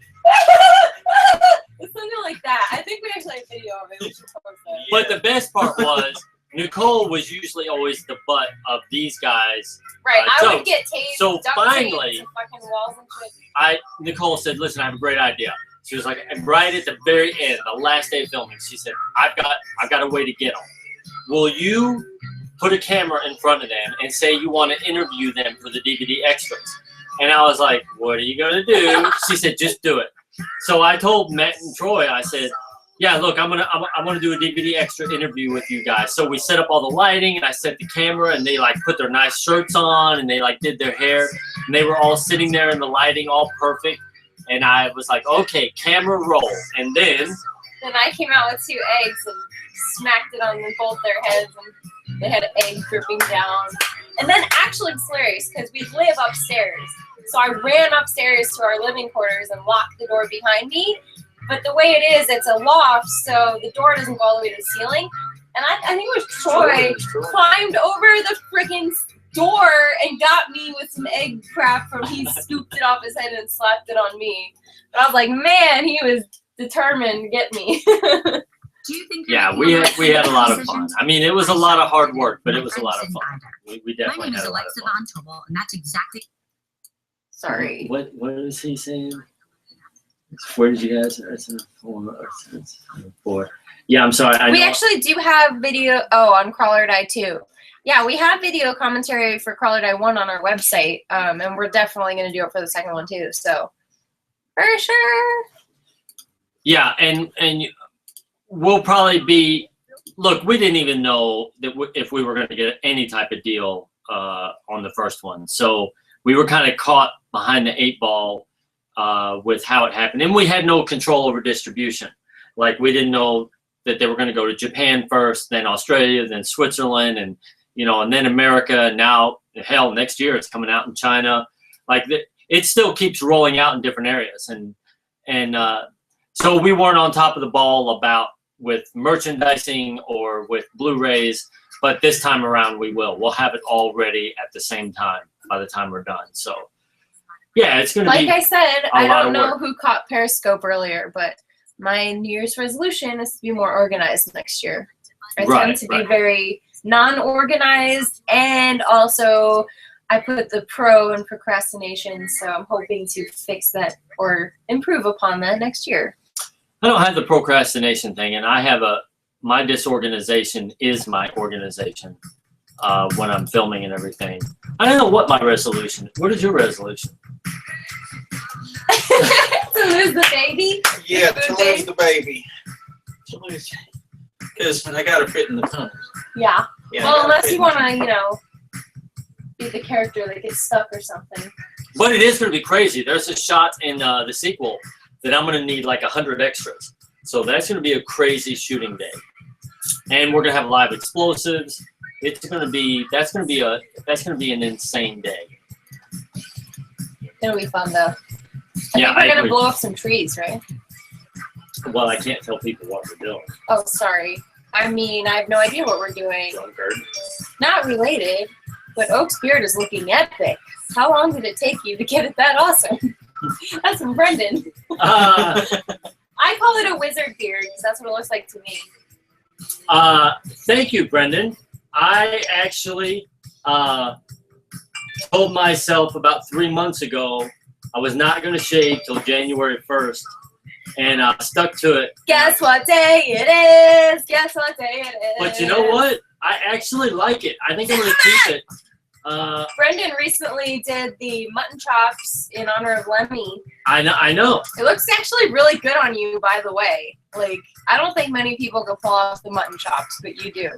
It's something like that. I think we actually have video of it. We should post it. But the best part was Nicole was usually always the butt of these guys. Right, I so- would get tased. so duct taped finally, to fucking walls and shit. Nicole said, "Listen, I have a great idea." She was like, right at the very end, the last day of filming, she said, "I've got a way to get them. Will you put a camera in front of them and say you want to interview them for the DVD extras?" And I was like, "What are you gonna do?" She said, "Just do it." So I told Matt and Troy, I said, "Yeah, look, I want to do a DVD extra interview with you guys." So we set up all the lighting, and I set the camera, and they like put their nice shirts on, and they like did their hair, and they were all sitting there in the lighting, all perfect. And I was like, "Okay, camera roll." And then I came out with 2 eggs and smacked it on both their heads, and they had egg dripping down. And then actually it was hilarious because we live upstairs. So I ran upstairs to our living quarters and locked the door behind me. But the way it is, it's a loft, so the door doesn't go all the way to the ceiling. And I think it was Troy climbed over the freaking door and got me with some egg crap from he scooped it off his head and slapped it on me. But I was like, man, he was determined to get me. Do you think? yeah, we had a lot of fun. I mean, it was a lot of hard work, but it was a lot of fun. We My definitely name is had a lot Alexa of fun. Von Tobel, and that's exactly. Sorry. What is he saying? Where did you guys? Four. Yeah, I'm sorry. I We know- actually do have video, on CRAWL or DIE 2. Yeah, we have video commentary for CRAWL or DIE 1 on our website, and we're definitely going to do it for the second one too, so for sure. Yeah, and we'll probably be. Look, we didn't even know that if we were going to get any type of deal on the first one, so we were kind of caught behind the 8 ball with how it happened, and we had no control over distribution. Like we didn't know that they were going to go to Japan first, then Australia, then Switzerland, and and then America. And now, hell, next year it's coming out in China. Like it still keeps rolling out in different areas, and so we weren't on top of the ball with merchandising or with Blu-rays. But this time around, we will. We'll have it all ready at the same time by the time we're done. So, yeah, it's going to be. Like I said, a I lot don't of know work. who caught Periscope earlier, but my New Year's resolution is to be more organized next year. I tend to be very non-organized, and also I put the pro in procrastination, so I'm hoping to fix that or improve upon that next year. I don't have the procrastination thing, and I have my disorganization is my organization when I'm filming and everything. I don't know what my resolution is. What is your resolution? To lose the baby? Yeah, to lose the baby. Because I got to fit in the tunnels. Yeah. Yeah, Well, I gotta unless fit you in want the to, be the character that gets stuck or something. But it is going to be crazy. There's a shot in the sequel that I'm going to need like 100 extras. So that's going to be a crazy shooting day. And we're going to have live explosives. That's going to be an insane day. It'll be fun, though. I Yeah, think we're going to agree. blow up some trees, right? Well, I can't tell people what we're doing. Oh, sorry. I mean, I have no idea what we're doing. Drunkard. Not related, but Oak's beard is looking epic. How long did it take you to get it that awesome? That's from Brendan. I call it a wizard beard because that's what it looks like to me. Thank you, Brendan. I actually told myself about 3 months ago I was not going to shave till January 1st, and I stuck to it. Guess what day it is? Guess what day it is? But you know what? I actually like it. I think I'm going to keep it. Brendan recently did the mutton chops in honor of Lemmy. I know. It looks actually really good on you, by the way. Like, I don't think many people can pull off the mutton chops, but you do.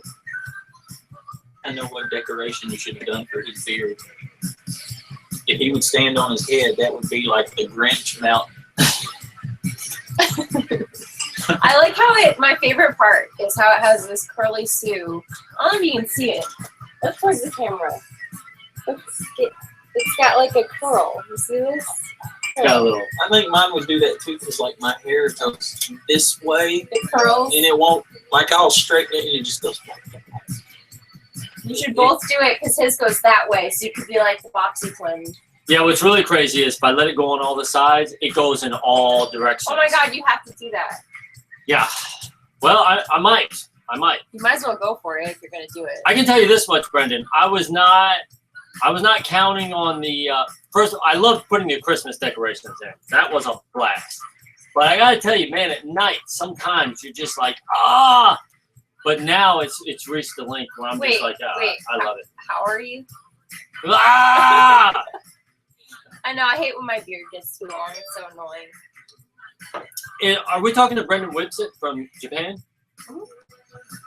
I know what decoration you should have done for his beard. If he would stand on his head, that would be like the Grinch mountain. I like how my favorite part is how it has this curly Sue. I don't know if you can see it. Look towards the camera. It's got like a curl. You see this? Got a little. I think mine would do that too, because like my hair goes this way, It curls. and it won't, like I'll straighten it and it just goes. You should both do it because his goes that way, so you could be like the Boxy twin. Yeah, what's really crazy is if I let it go on all the sides, it goes in all directions. Oh my God, you have to do that. Yeah. Well, I might. You might as well go for it if you're gonna do it. I can tell you this much, Brendan. I was not counting on the first. I loved putting the Christmas decorations in. That was a blast. But I gotta tell you, man, at night sometimes you're just like, ah. But now it's reached the length where I'm just like, I love it. How are you? Ah! I know. I hate when my beard gets too long. It's so annoying. Are we talking to Brendan Whipsit from Japan?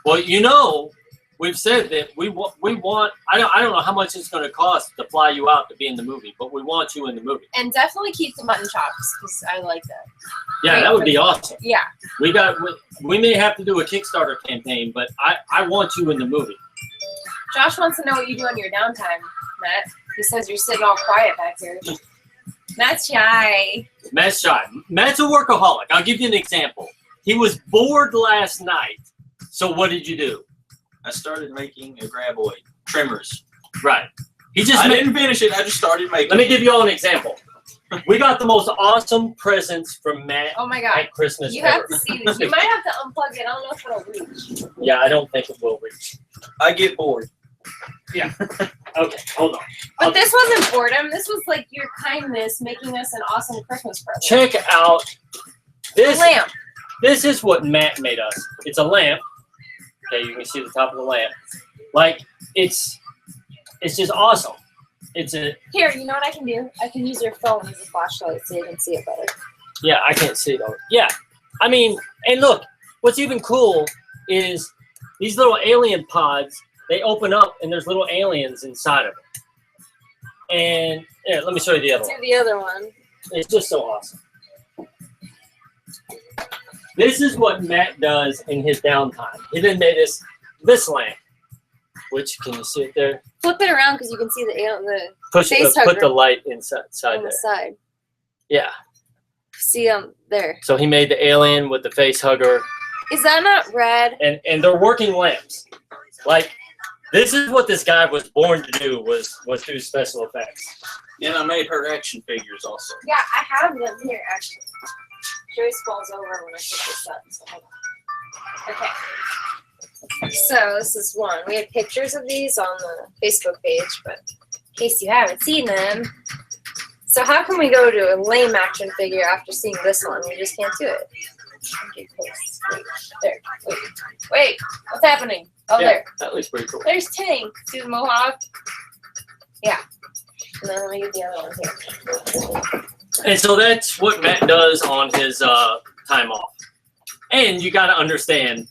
Well, you know, we've said that we want. I don't know how much it's going to cost to fly you out to be in the movie, but we want you in the movie. And definitely keep the mutton chops because I like that. Yeah, that would be awesome. Yeah. We may have to do a Kickstarter campaign, but I want you in the movie. Josh wants to know what you do on your downtime, Matt. He says you're sitting all quiet back here. Matt's shy. Matt's shy. Matt's a workaholic. I'll give you an example. He was bored last night. So what did you do? I started making a graboid trimmers. Right. I didn't finish it. I just started making. Let me give you all an example. We got the most awesome presents from Matt. Oh my God. At Christmas. You have to see this. You might have to unplug it. I don't know if it'll reach. Yeah, I don't think it will reach. I get bored. Yeah. Okay, hold on. But this wasn't boredom. This was like your kindness making us an awesome Christmas present. Check out this A lamp. This is what Matt made us. It's a lamp. Okay, you can see the top of the lamp. Like it's just awesome. Here, you know what I can do? I can use your phone as a flashlight so you can see it better. Yeah, I can't see it over. Yeah. I mean, and look, what's even cool is these little alien pods, they open up and there's little aliens inside of it. And here, let me show you the other one. Do the other one. It's just so awesome. This is what Matt does in his downtime. He then made this lamp, which, can you see it there? Flip it around because you can see the Push face put hugger the light inside on there. the side. Yeah. See there. So he made the alien with the face hugger. Is that not red? And they're working lamps. Like, this is what this guy was born to do, was do special effects. And I made her action figures also. Yeah, I have them here actually. Joyce falls over when I pick this up. So hold on. Okay. So this is one. We have pictures of these on the Facebook page, but in case you haven't seen them. So how can we go to a lame action figure after seeing this one? We just can't do it. Okay, wait, there. Wait, what's happening? Oh, Yeah, there. that looks pretty cool. There's Tank. See the mohawk? Yeah. And then let me get the other one here. And so that's what Matt does on his time off. And you got to understand,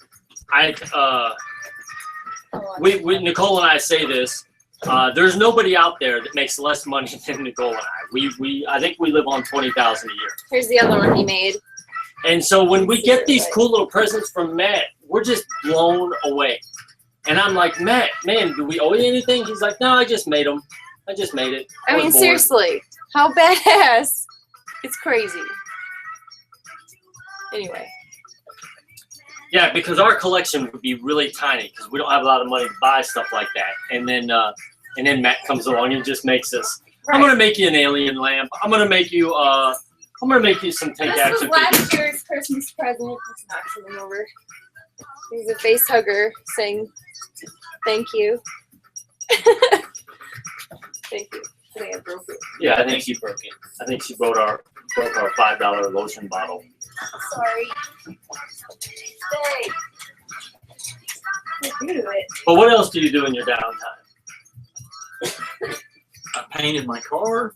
Nicole and I say this. There's nobody out there that makes less money than Nicole and I. I think we live on $20,000 a year. Here's the other one he made. And so when we get these cool little presents from Matt, we're just blown away. And I'm like, Matt, man, do we owe you anything? He's like, no, I just made them. I just made it. I mean, seriously, how badass. It's crazy. Anyway. Yeah, because our collection would be really tiny because we don't have a lot of money to buy stuff like that. And then Matt comes along and just makes this. Right. I'm gonna make you an alien lamp. I'm gonna make you some tank action. This was last year's Christmas present. It's not coming over. He's a face hugger saying thank you. Thank you. I think I broke it. Yeah, I think she broke it. I think she broke our $5 lotion bottle. Sorry. Stay. You do it. But what else do you do in your downtime? I painted my car.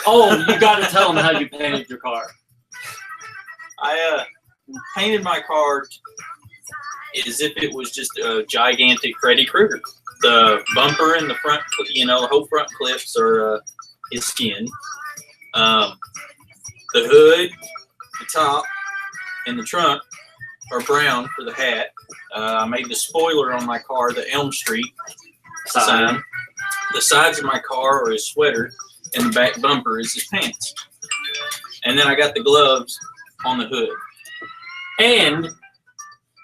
Oh, you got to tell them how you painted your car. I painted my car as if it was just a gigantic Freddy Krueger. The bumper and the front, the whole front clips are his skin. The hood, the top, and the trunk are brown for the hat. I made the spoiler on my car, the Elm Street sign. The sides of my car are his sweater, and the back bumper is his pants. And then I got the gloves on the hood. And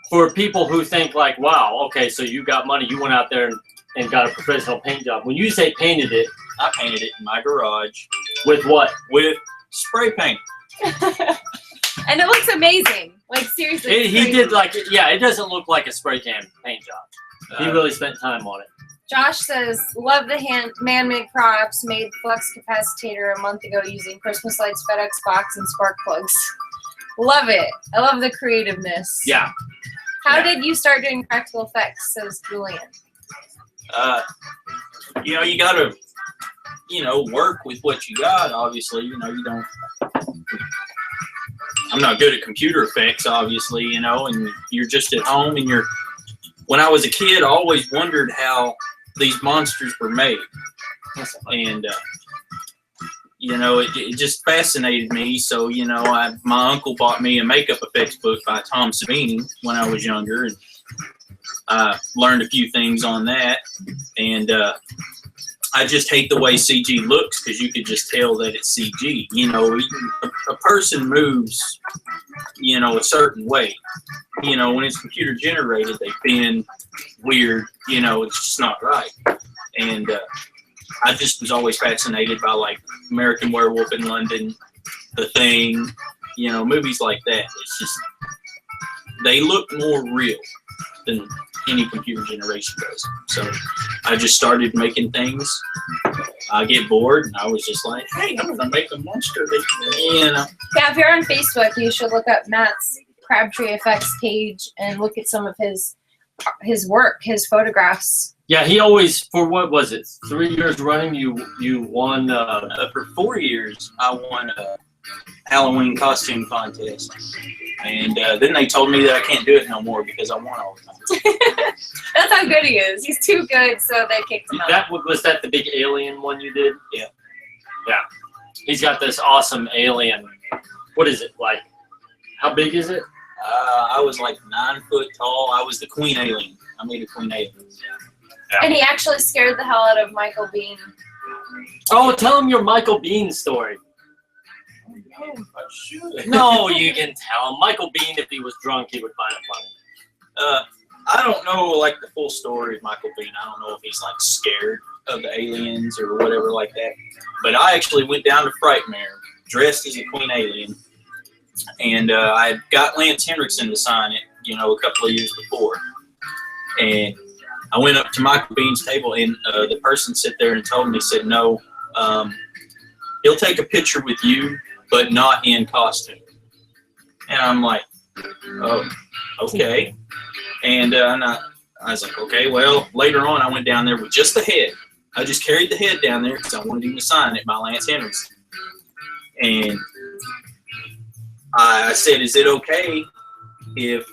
for people who think like, wow, okay, so you got money, you went out there and and got a professional paint job. When you say painted it, I painted it in my garage with what? with spray paint. And it looks amazing. Like seriously. it's He crazy. did like, yeah, it doesn't look like a spray can paint job. He really spent time on it. Josh says, love the man-made props, made flux capacitor a month ago using Christmas lights, FedEx box, and spark plugs. Love it. I love the creativeness. Yeah. How did you start doing practical effects, says Julian? You know, you gotta, you know, work with what you got. Obviously, you know, you don't. I'm not good at computer effects, obviously, you know, and you're just at home and you're. When I was a kid, I always wondered how these monsters were made, and you know, it just fascinated me. So, you know, my uncle bought me a makeup effects book by Tom Savini when I was younger, and I learned a few things on that. And I just hate the way CG looks because you could just tell that it's CG. You know, a person moves, you know, a certain way. You know, when it's computer generated, they bend weird. You know, it's just not right. And I just was always fascinated by like American Werewolf in London, The Thing, you know, movies like that. It's just they look more real than any computer generation does. So I just started making things. I get bored, and I was just like, hey, I'm gonna make a monster. You know. Yeah, if you're on Facebook, you should look up Matt's Crabtree Effects page and look at some of his work, his photographs. Yeah, he always, for what was it, 3 years running, you won. For 4 years, I won a Halloween costume contest. And then they told me that I can't do it no more because I won all the time. That's how good he is. He's too good, so they kicked him out. Was that the big alien one you did? Yeah. Yeah. He's got this awesome alien. What is it like? How big is it? I was like 9 foot tall. I was the queen alien. I made a queen alien. Yeah. And he actually scared the hell out of Michael Bean. Oh, tell him your Michael Bean story. I should. No, you can tell him. Michael Bean, if he was drunk, he would find it funny. I don't know like the full story of Michael Bean. I don't know if he's like scared of the aliens or whatever like that. But I actually went down to Frightmare dressed as a queen alien, and I got Lance Henriksen to sign it, you know, a couple of years before. And I went up to Michael Bean's table, and the person sat there and told me, said, no, he'll take a picture with you, but not in costume. And I'm like, oh, okay. And I was like, okay, well, later on I went down there with just the head. I just carried the head down there because I wanted him to sign it by Lance Henriksen. And I said, is it okay if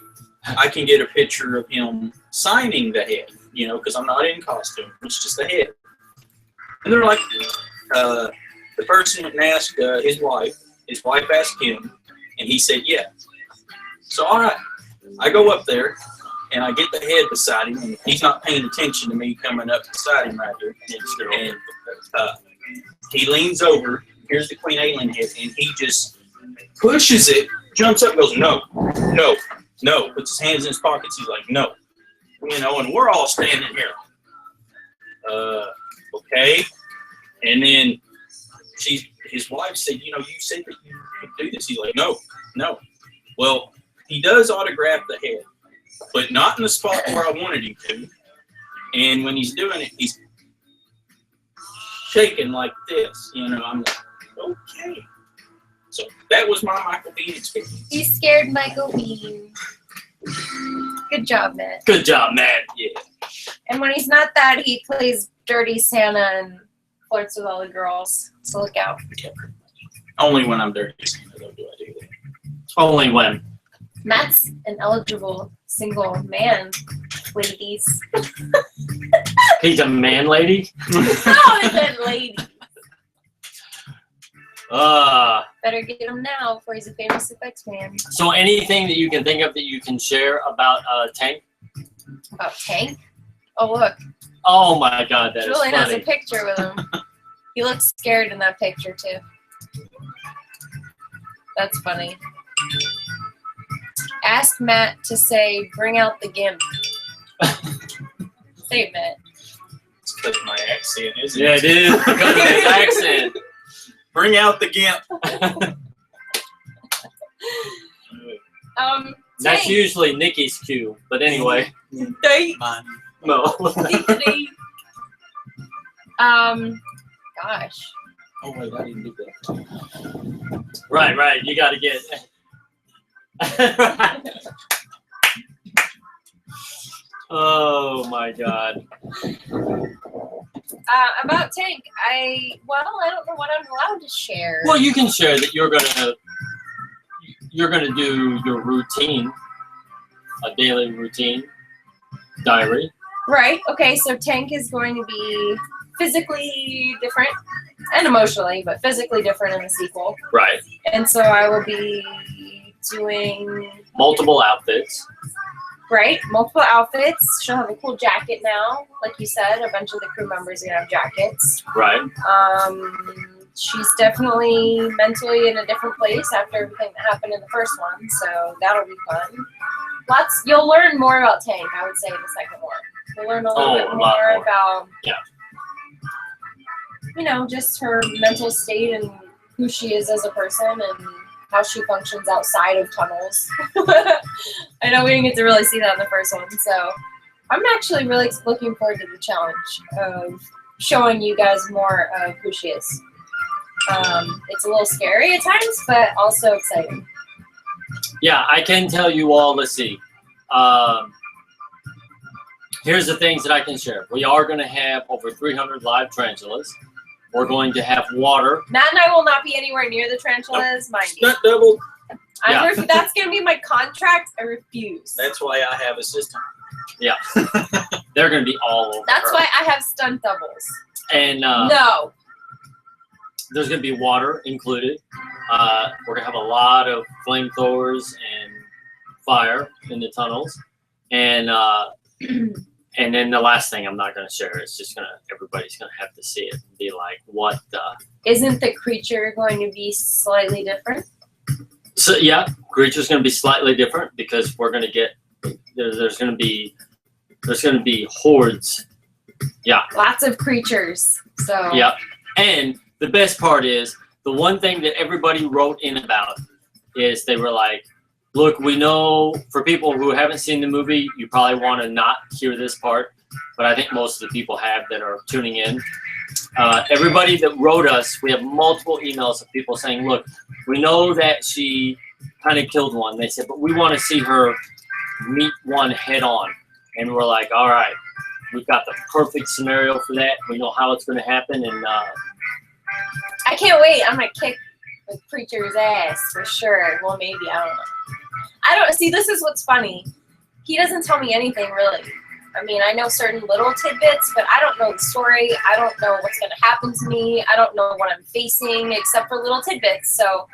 I can get a picture of him signing the head? You know, because I'm not in costume. It's just the head. And they're like, the person went and asked his wife. His wife asked him, and he said, yeah. So, all right. I go up there, and I get the head beside him, and he's not paying attention to me coming up beside him right here. And he leans over, here's the queen alien head, and he just pushes it, jumps up, goes, no, no, no, puts his hands in his pockets. He's like, no. You know, and we're all standing here. Okay. And then his wife said, you know, you said that you could do this. He's like, no, no. Well, he does autograph the head, but not in the spot where I wanted him to. And when he's doing it, he's shaking like this. You know, I'm like, okay. So that was my Michael Bean experience. He scared Michael Bean. Good job, Matt. Good job, Matt. Yeah. And when he's not that, he plays dirty Santa and flirts with all the girls. So look out. Yeah, pretty much. Only when I'm dirty Santa, though, do I do that. Only when. Matt's an eligible single man, ladies. He's a man lady? No, I said lady. Better get him now before he's a famous effects man. So anything that you can think of that you can share about Tank? About Tank? Oh, look. Oh my God, that Julian is has a funny. picture with him. He looks scared in that picture, too. That's funny. Ask Matt to say, bring out the GIMP. Say it, Matt. because of my accent, isn't Yeah, it? it is because of his accent. Bring out the gimp. That's Tank. usually Nikki's cue, but anyway. Date. No. Gosh. Oh wait, I didn't do that. Right. You got to get. Oh my God. About Tank, I don't know what I'm allowed to share. Well, you can share that you're gonna do your routine, a daily routine diary. Right. Okay. So Tank is going to be physically different and emotionally, but physically different in the sequel. Right. And so I will be doing Multiple outfits. multiple outfits. She'll have a cool jacket now, like you said. A bunch of the crew members are gonna have jackets. Right. She's definitely mentally in a different place after everything that happened in the first one, so that'll be fun. You'll learn more about Tank, I would say, in the second one. You'll learn a little bit more about, just her mental state and who she is as a person and how she functions outside of tunnels. I know we didn't get to really see that in the first one, so I'm actually really looking forward to the challenge of showing you guys more of who she is. It's a little scary at times, but also exciting. Yeah, I can tell you all. Let's see. Here's the things that I can share. We are going to have over 300 live tarantulas. We're going to have water. Matt and I will not be anywhere near the tarantulas, mind you. Not double. That's going to be my contract. I refuse. That's why I have a system. Yeah. They're going to be all over That's her. why I have stunt doubles. And No. there's going to be water included. We're going to have a lot of flamethrowers and fire in the tunnels. And and then the last thing I'm not going to share is just everybody's going to have to see it and be like, what the? Isn't the creature going to be slightly different? So yeah, creature's going to be slightly different because we're going to get, there's going to be hordes. Yeah. Lots of creatures. So. Yeah. And the best part is, the one thing that everybody wrote in about is they were like, look, we know for people who haven't seen the movie, you probably want to not hear this part, but I think most of the people have that are tuning in. Everybody that wrote us, we have multiple emails of people saying, look, we know that she kind of killed one. They said, but we want to see her meet one head on. And we're like, all right, we've got the perfect scenario for that. We know how it's going to happen. And I can't wait. I'm going to kick the creature's ass for sure. Well, maybe. I don't see. This is what's funny. He doesn't tell me anything really. I mean, I know certain little tidbits, but I don't know the story. I don't know what's going to happen to me. I don't know what I'm facing except for little tidbits. So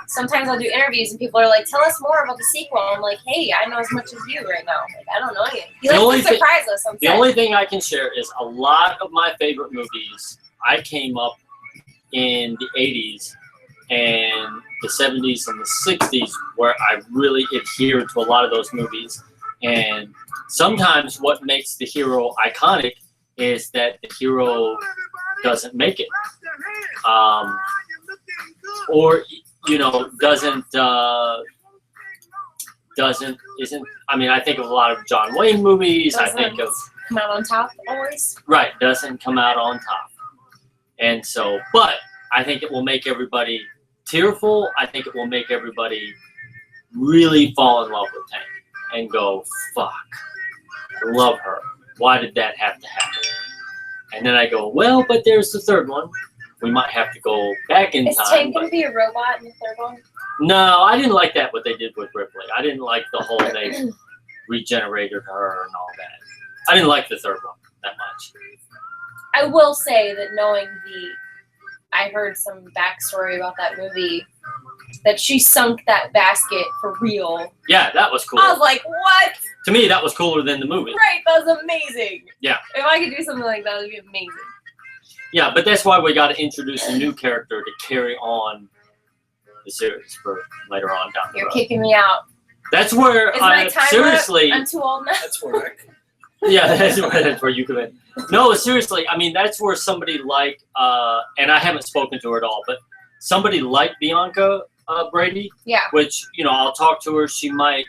sometimes I'll do interviews and people are like, tell us more about the sequel. I'm like, hey, I know as much as you right now. Like, I don't know anything. He likes to surprise us. The only thing I can share is a lot of my favorite movies, I came up in the 80s and the 70s and the 60s where I really adhered to a lot of those movies. And sometimes what makes the hero iconic is that the hero doesn't make it. Or, I think of a lot of John Wayne movies. I think of come out on top always. Right, doesn't come out on top. And so, but I think it will make everybody tearful. I think it will make everybody really fall in love with Tank and go, fuck, I love her. Why did that have to happen? And then I go, well, but there's the third one. We might have to go back in time. Is Tank going to be a robot in the third one? No, I didn't like that, what they did with Ripley. I didn't like the whole they regenerated her and all that. I didn't like the third one that much. I will say that I heard some backstory about that movie, that she sunk that basket for real. Yeah, that was cool. I was like, what? To me, that was cooler than the movie. Right, that was amazing. Yeah. If I could do something like that, it would be amazing. Yeah, but that's why we got to introduce a new character to carry on the series for later on down the road. You're kicking me out. That's where Is my time seriously. up? I'm too old now. That's where Yeah, that's where you come in. No, seriously, I mean, that's where somebody like, and I haven't spoken to her at all, but somebody like Bianca Brady, Yeah. which, you know, I'll talk to her. She might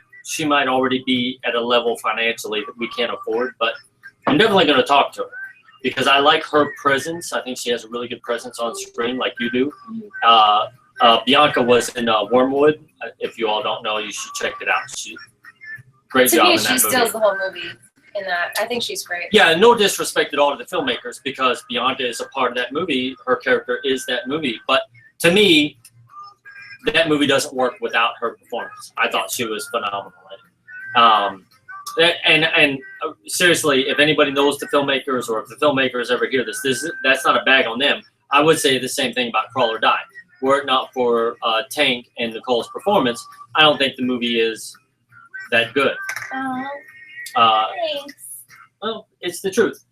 already be at a level financially that we can't afford, but I'm definitely going to talk to her because I like her presence. I think she has a really good presence on screen like you do. Bianca was in Wormwood. If you all don't know, you should check it out. Great To job me, in she that movie. steals the whole movie in that. I think she's great. Yeah, no disrespect at all to the filmmakers because Bianca is a part of that movie. Her character is that movie. But to me, that movie doesn't work without her performance. I thought she was phenomenal in it. And seriously, if anybody knows the filmmakers or if the filmmakers ever hear this, that's not a bag on them. I would say the same thing about Crawl or Die. Were it not for Tank and Nicole's performance, I don't think the movie is that good. Thanks. Well, it's the truth.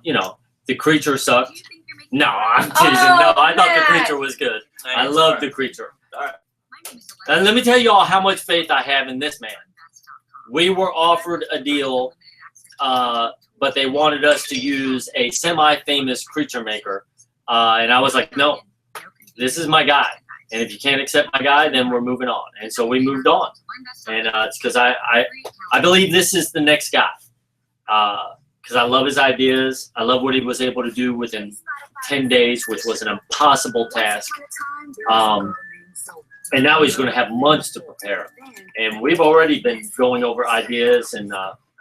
You know, the creature sucked. Do you think you're making No, I'm teasing. No, I thought the Matt. creature was good. I love the creature. My name is And let me tell you all how much faith I have in this man. We were offered a deal, but they wanted us to use a semi-famous creature maker. And I was like, no, this is my guy. And if you can't accept my guy, then we're moving on. And so we moved on. And it's because I believe this is the next guy. Because I love his ideas. I love what he was able to do within 10 days, which was an impossible task. And now he's going to have months to prepare. And we've already been going over ideas, and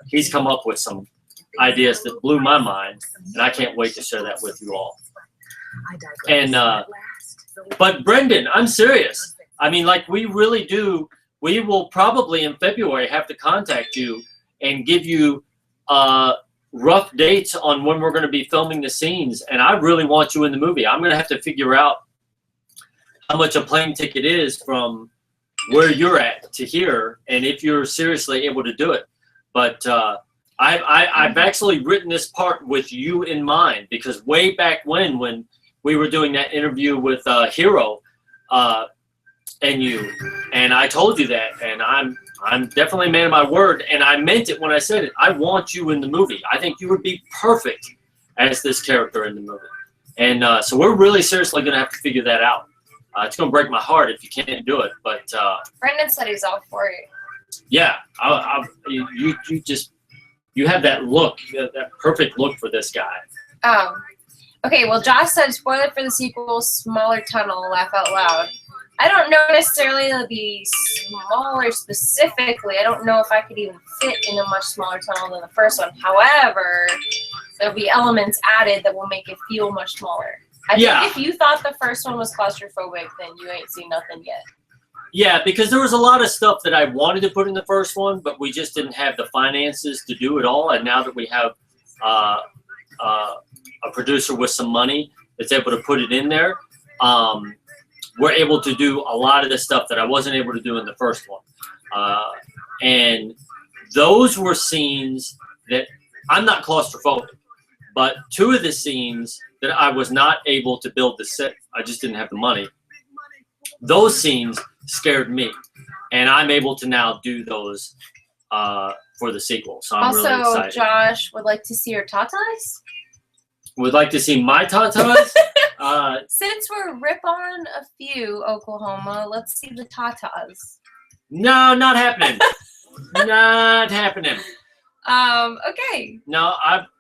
he's come up with some ideas that blew my mind. And I can't wait to share that with you all. And but Brendan, I'm serious. I mean, like, we really do. We will probably in February have to contact you and give you rough dates on when we're going to be filming the scenes. And I really want you in the movie. I'm going to have to figure out how much a plane ticket is from where you're at to here, and if you're seriously able to do it. But I've actually written this part with you in mind, because way back when we were doing that interview with Hero and you, and I told you that, and I'm definitely a man of my word, and I meant it when I said it. I want you in the movie. I think you would be perfect as this character in the movie. And so we're really seriously going to have to figure that out. It's going to break my heart if you can't do it, but Brendan said he's all for it. yeah, you have that look, that perfect look for this guy. Okay, well, Josh said, spoiler for the sequel, smaller tunnel, laugh out loud. I don't know necessarily it'll be smaller specifically. I don't know if I could even fit in a much smaller tunnel than the first one. However, there'll be elements added that will make it feel much smaller. I think if you thought the first one was claustrophobic, then you ain't seen nothing yet. Yeah, because there was a lot of stuff that I wanted to put in the first one, but we just didn't have the finances to do it all. And now that we have a producer with some money that's able to put it in there, we're able to do a lot of the stuff that I wasn't able to do in the first one. And those were scenes that I'm not claustrophobic, but two of the scenes that I was not able to build the set, I just didn't have the money. Those scenes scared me, and I'm able to now do those for the sequel. So I'm really excited. Also, Josh would like to see your tatas. Would like to see my tatas? Since we're rip on a few, Oklahoma, let's see the tatas. No, not happening. Not happening. Okay. No,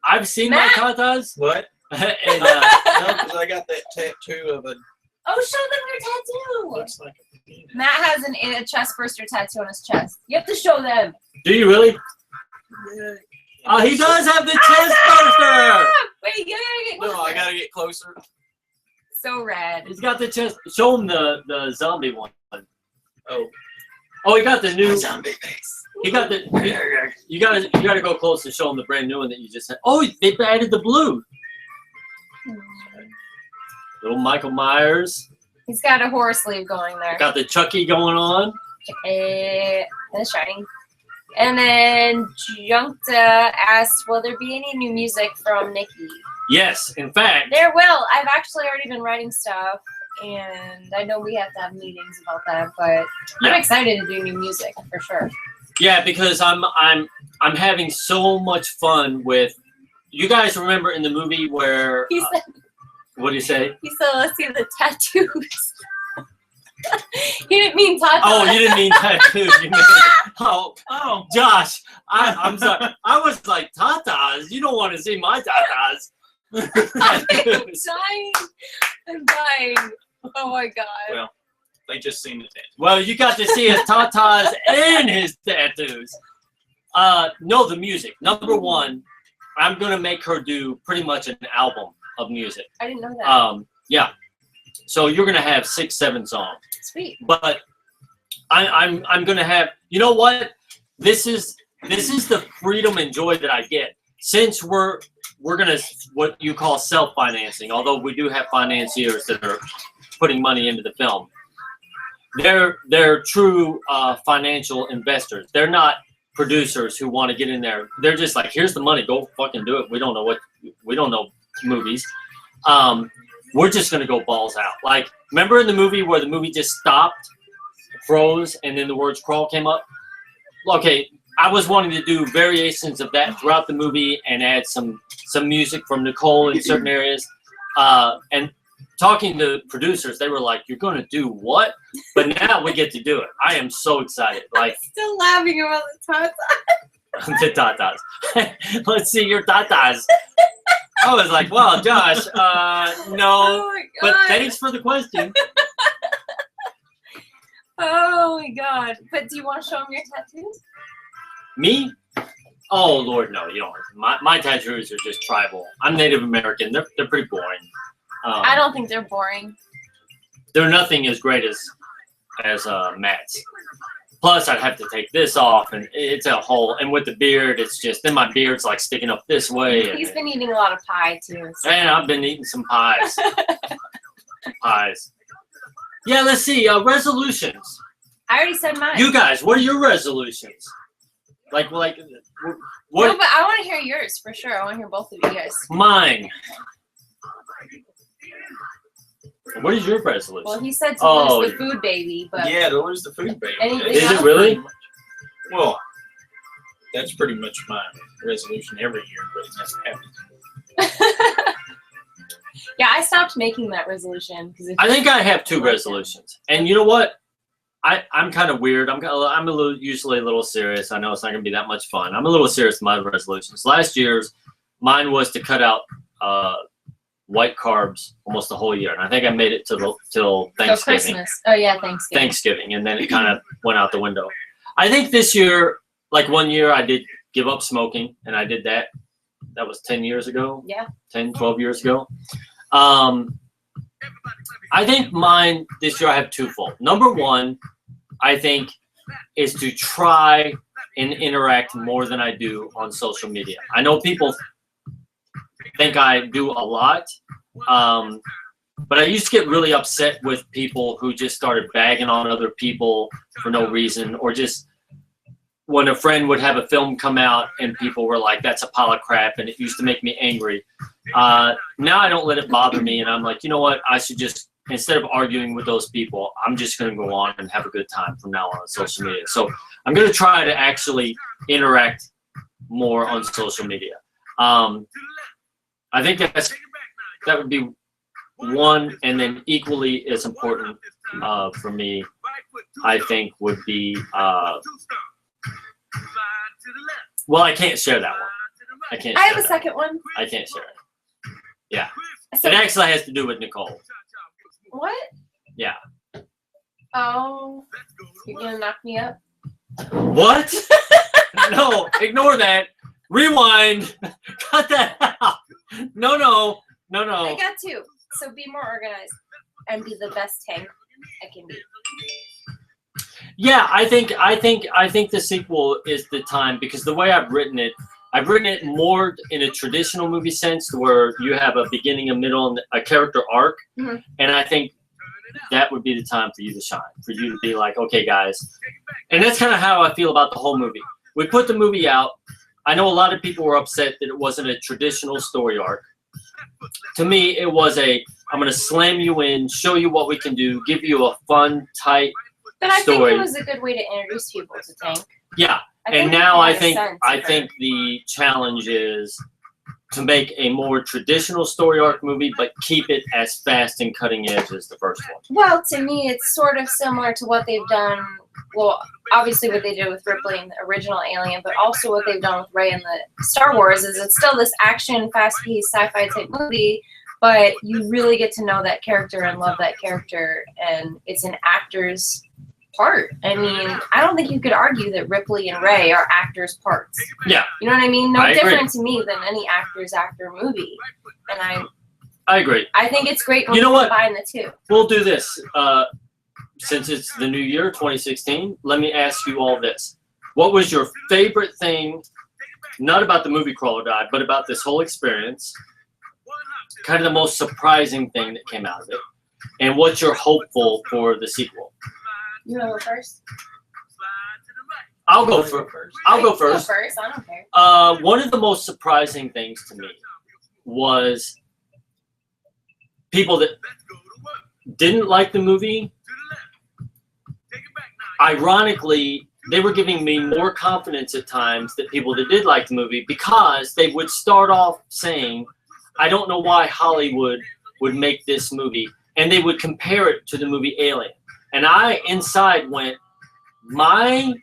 I've seen Matt? my tatas. What? And, No, because I got that tattoo of a. Oh, show them your tattoo. Looks like a penis. Matt has a chest burster tattoo on his chest. You have to show them. do you really? Yeah. Oh, he does have the chest burster. Wait, you gotta get closer. No, I gotta get closer. So rad. He's got the chest. Show him the zombie one. Oh, Oh, he got the new. zombie face. He got the. You gotta go close and show him the brand new one that you just had. Oh, they added the blue. Little Michael Myers. He's got a horror sleeve going there. Got the Chucky going on. And it's shining. And then Junkta asked, will there be any new music from Nikki? Yes, in fact. There will. I've actually already been writing stuff, and I know we have to have meetings about that, but Yeah. I'm excited to do new music for sure. Yeah, because I'm having so much fun with. You guys remember in the movie where? He said. What did he say? He said, "Let's see the tattoos." He didn't mean tatas. Oh, you didn't mean tattoos. You meant, oh, Josh, I'm sorry. I was like, tatas? You don't want to see my tatas. I'm dying. I'm dying. Oh my god. Well, they just seen the tattoo. Well, you got to see his tatas and his tattoos. No, the music. Number one, I'm going to make her do pretty much an album of music. I didn't know that. Yeah. So you're going to have 6-7 songs. Sweet. But I'm gonna have, you know what? This is the freedom and joy that I get since we're gonna what you call self-financing. Although we do have financiers that are putting money into the film. They're true financial investors. They're not producers who want to get in there. They're just like, here's the money, go fucking do it. We don't know movies. We're just gonna go balls out. Like, remember in the movie where the movie just stopped, froze, and then the words "crawl" came up? Okay, I was wanting to do variations of that throughout the movie and add some music from Nicole in certain areas. And talking to producers, they were like, "You're gonna do what?" But now we get to do it. I am so excited. Like, Still laughing about the tatas. the tatas. Let's see your tatas. I was like, well, Josh, no, Oh my god. but thanks for the question. Oh my god. But do you want to show him your tattoos? Me? Oh, Lord, no, you don't. My tattoos are just tribal. I'm Native American. They're pretty boring. I don't think they're boring. They're nothing as great as Matt's. Plus, I'd have to take this off, and it's a whole. And with the beard, it's just then my beard's like sticking up this way. He's been eating a lot of pie too. So. And I've been eating some pies. Yeah, let's see. Resolutions. I already said mine. You guys, what are your resolutions? Like what? No, but I want to hear yours for sure. I want to hear both of you guys. Mine. What is your resolution? Well, he said to lose the food baby, but Yeah, to lose the food baby. Anything Is it else? really? Well, that's pretty much my resolution every year, but it doesn't happen. yeah, I stopped making that resolution because I think I have 2 resolutions, and you know what? I'm kind of weird. I'm usually a little serious. I know it's not gonna be that much fun. I'm a little serious with my resolutions. Last year's, mine was to cut out white carbs almost the whole year, and I think I made it till Thanksgiving. Christmas. Oh yeah, Thanksgiving. Thanksgiving, and then it kind of went out the window. I think this year, like one year, I did give up smoking, and I did that. That was 10 years ago. Yeah. 10, 12 years ago. I think mine this year I have twofold. Number one, I think, is to try and interact more than I do on social media. I know people think I do a lot, but I used to get really upset with people who just started bagging on other people for no reason, or just when a friend would have a film come out and people were like, that's a pile of crap, and it used to make me angry. Now I don't let it bother me, and I'm like, you know what, I should just, instead of arguing with those people, I'm just going to go on and have a good time from now on social media. So I'm going to try to actually interact more on social media. I think that would be one, and then equally as important for me, I think, would be, well, I can't share that one. I can't. I have share a that. second one. I can't share it. Yeah. So, It actually has to do with Nicole. what? Yeah. Oh, you're gonna knock me up? What? No, ignore that. Rewind. Cut that out. No. I got 2. So be more organized and be the best tank I can be. Yeah, I think the sequel is the time, because the way I've written it more in a traditional movie sense, where you have a beginning, a middle, and a character arc. Mm-hmm. And I think that would be the time for you to shine, for you to be like, okay, guys. And that's kind of how I feel about the whole movie. We put the movie out. I know a lot of people were upset that it wasn't a traditional story arc. To me, it was I'm going to slam you in, show you what we can do, give you a fun, tight But I story. think it was a good way to introduce people to Tank. Yeah, and now I think the challenge is to make a more traditional story arc movie, but keep it as fast and cutting edge as the first one. Well, to me, it's sort of similar to what they've done. Well, obviously what they did with Ripley in the original Alien, but also what they've done with Rey in the Star Wars is it's still this action, fast-paced sci-fi type movie, but you really get to know that character and love that character, and it's an actor's part. I mean, I don't think you could argue that Ripley and Rey are actors' parts. Yeah. You know what I mean? No I different agree. to me than any actor's actor movie. And I agree. I think it's great when You know you what? combine the two. We'll do this. Since it's the new year, 2016, let me ask you all this. What was your favorite thing, not about the movie Crawl or Die, but about this whole experience? Kind of the most surprising thing that came out of it. And what you're hopeful for the sequel? You want to go first? I'll go first. I'll go first. Go first. I don't care. One of the most surprising things to me was people that didn't like the movie. Ironically, they were giving me more confidence at times that people that did like the movie, because they would start off saying, I don't know why Hollywood would make this movie. And they would compare it to the movie Alien. And I inside went, my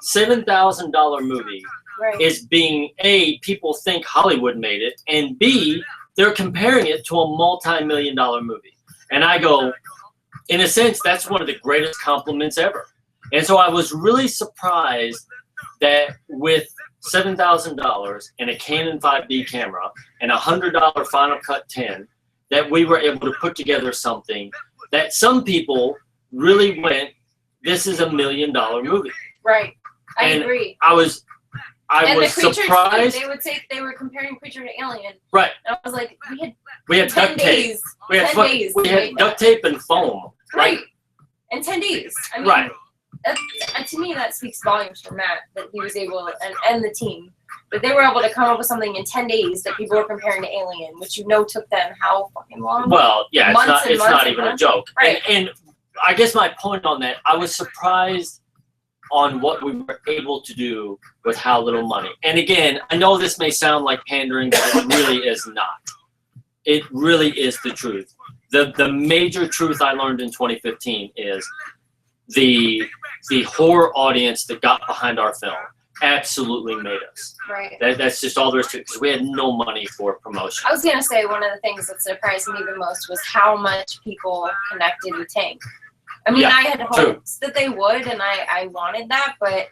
$7,000 movie Right. is being A, people think Hollywood made it, and B, they're comparing it to a multi-million-dollar movie. And I go, in a sense, that's one of the greatest compliments ever. And so I was really surprised that with $7,000 and a Canon 5D camera and a $100 Final Cut 10, that we were able to put together something that some people really went, this is $1 million movie. Right. I And agree. I was And the creatures, surprised. they would say they were comparing Creature to Alien. Right. And I was like, We had 10 duct tape. days. We had 10 days we to had make duct that. tape and foam. Right. In 10 days. I mean, Right. to me, that speaks volumes for Matt, that he was able, and the team, that they were able to come up with something in 10 days that people were comparing to Alien, which took them how fucking long? Well, yeah, Months and it's months not and even a months. joke. Right. And I guess my point on that, I was surprised on what we were able to do with how little money. And again, I know this may sound like pandering, but it really is not. It really is the truth. The major truth I learned in 2015 is the horror audience that got behind our film absolutely made us. Right. That's just all there is to it, because we had no money for promotion. I was going to say one of the things that surprised me the most was how much people connected with Tank. I mean, Yeah, I had hopes that they would, and I wanted that, but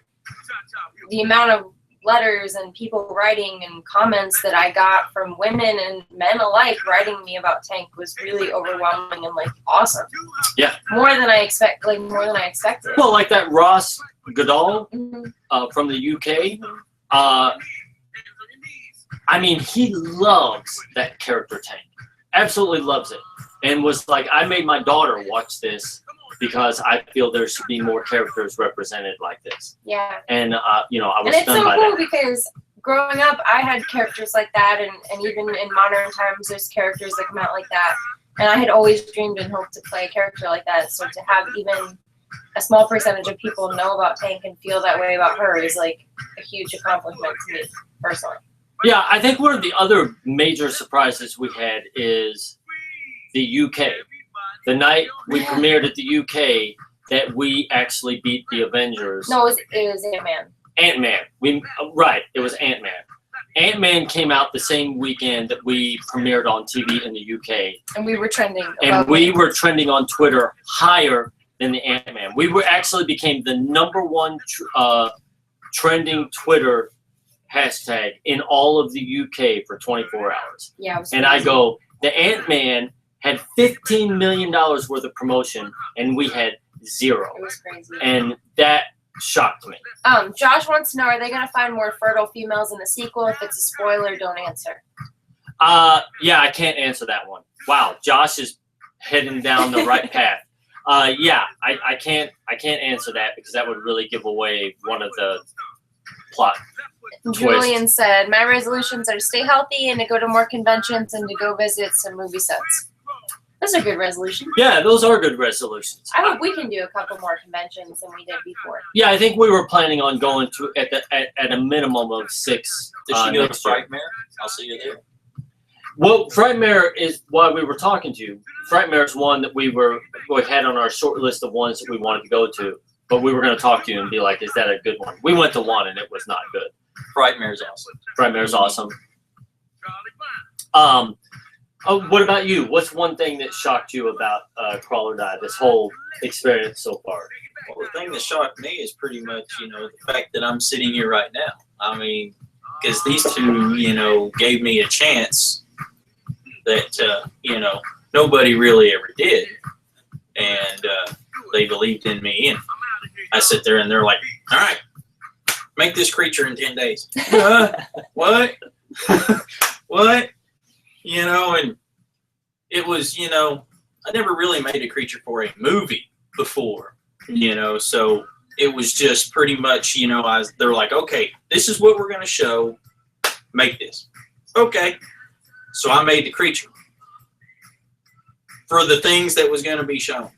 the amount of letters and people writing and comments that I got from women and men alike writing me about Tank was really overwhelming and awesome. Yeah. More than I expected. Well, like that Ross Goodall Mhm. from the UK. I mean, he loves that character Tank. Absolutely loves it. And was like, I made my daughter watch this because I feel there should be more characters represented like this. Yeah. And, I was And it's stunned so by cool that. because growing up, I had characters like that, and even in modern times, there's characters that come out like that. And I had always dreamed and hoped to play a character like that. So to have even a small percentage of people know about Tank and feel that way about her is a huge accomplishment to me, personally. Yeah, I think one of the other major surprises we had is the UK. The night we premiered at the UK, that we actually beat the Avengers. No, it was Ant-Man. Ant-Man. It was Ant-Man. Ant-Man came out the same weekend that we premiered on TV in the UK. And we were trending. And we were trending on Twitter higher than the Ant-Man. We actually became the #1 trending Twitter hashtag in all of the UK for 24 hours. Yeah, it was And crazy. I go, the Ant-Man had $15 million worth of promotion, and we had 0. It was crazy. And that shocked me. Josh wants to know, are they going to find more fertile females in the sequel? If it's a spoiler, don't answer. Yeah, I can't answer that one. Wow, Josh is heading down the right path. Yeah, I can't answer that because that would really give away one of the plot. Julian said, my resolutions are to stay healthy and to go to more conventions and to go visit some movie sets. That's a good resolution. Yeah, those are good resolutions. I hope we can do a couple more conventions than we did before. Yeah, I think we were planning on going to at a minimum of 6. Did she go to next year. Frightmare? I'll see you there. Well, Frightmare is why we were talking to you. Frightmare is one that we had on our short list of ones that we wanted to go to, but we were going to talk to you and be like, "Is that a good one?" We went to one and it was not good. Frightmare's awesome. Frightmare's awesome. What about you? What's one thing that shocked you about Crawl or Die? This whole experience so far. Well, the thing that shocked me is pretty much, the fact that I'm sitting here right now. I mean, because these two, gave me a chance that, nobody really ever did. And they believed in me. And I sit there and they're like, all right, make this creature in 10 days. What? What? And it was, I never really made a creature for a movie before, so it was just pretty much, they're like, okay, this is what we're going to show. Make this. Okay. So I made the creature for the things that was going to be shown.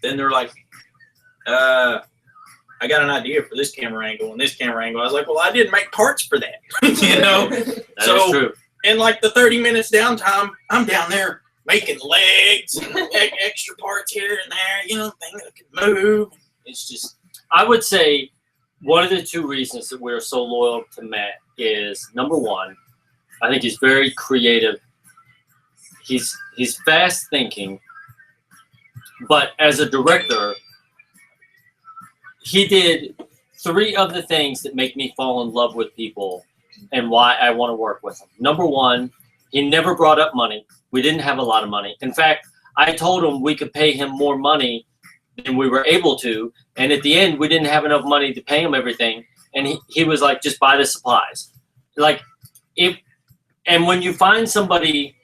Then they're like, I got an idea for this camera angle and this camera angle. I was like, well, I didn't make parts for that, That is true. In like the 30 minutes downtime, I'm down there making legs and extra parts here and there, things that can move. It's just. I would say one of the 2 reasons that we're so loyal to Matt is, number one, I think he's very creative. He's fast thinking, but as a director, he did 3 of the things that make me fall in love with people and why I want to work with him. Number one, he never brought up money. We didn't have a lot of money. In fact, I told him we could pay him more money than we were able to. And at the end, we didn't have enough money to pay him everything. And he was like, just buy the supplies. And when you find somebody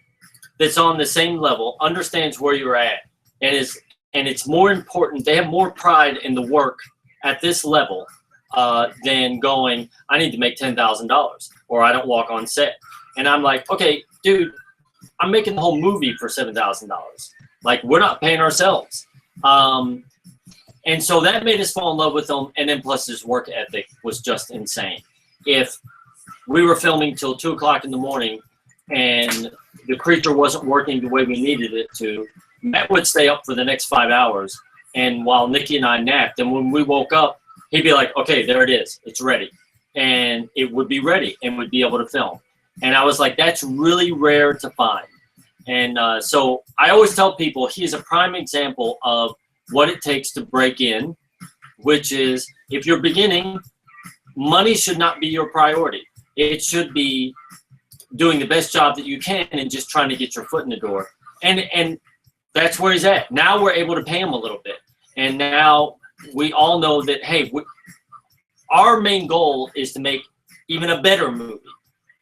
that's on the same level, understands where you're at, and it's more important, they have more pride in the work at this level than going, I need to make $10,000 or I don't walk on set. And I'm like, okay, dude, I'm making the whole movie for $7,000. Like, we're not paying ourselves. And so that made us fall in love with him. And then plus his work ethic was just insane. If we were filming till 2 o'clock in the morning and the creature wasn't working the way we needed it to, Matt would stay up for the next 5 hours. And while Nikki and I napped, and when we woke up, he'd be like, okay, there it is. It's ready. And it would be ready and would be able to film. And I was like, that's really rare to find. And so I always tell people he is a prime example of what it takes to break in, which is if you're beginning, money should not be your priority. It should be doing the best job that you can and just trying to get your foot in the door. And that's where he's at. Now we're able to pay him a little bit. And now we all know that, hey, our main goal is to make even a better movie.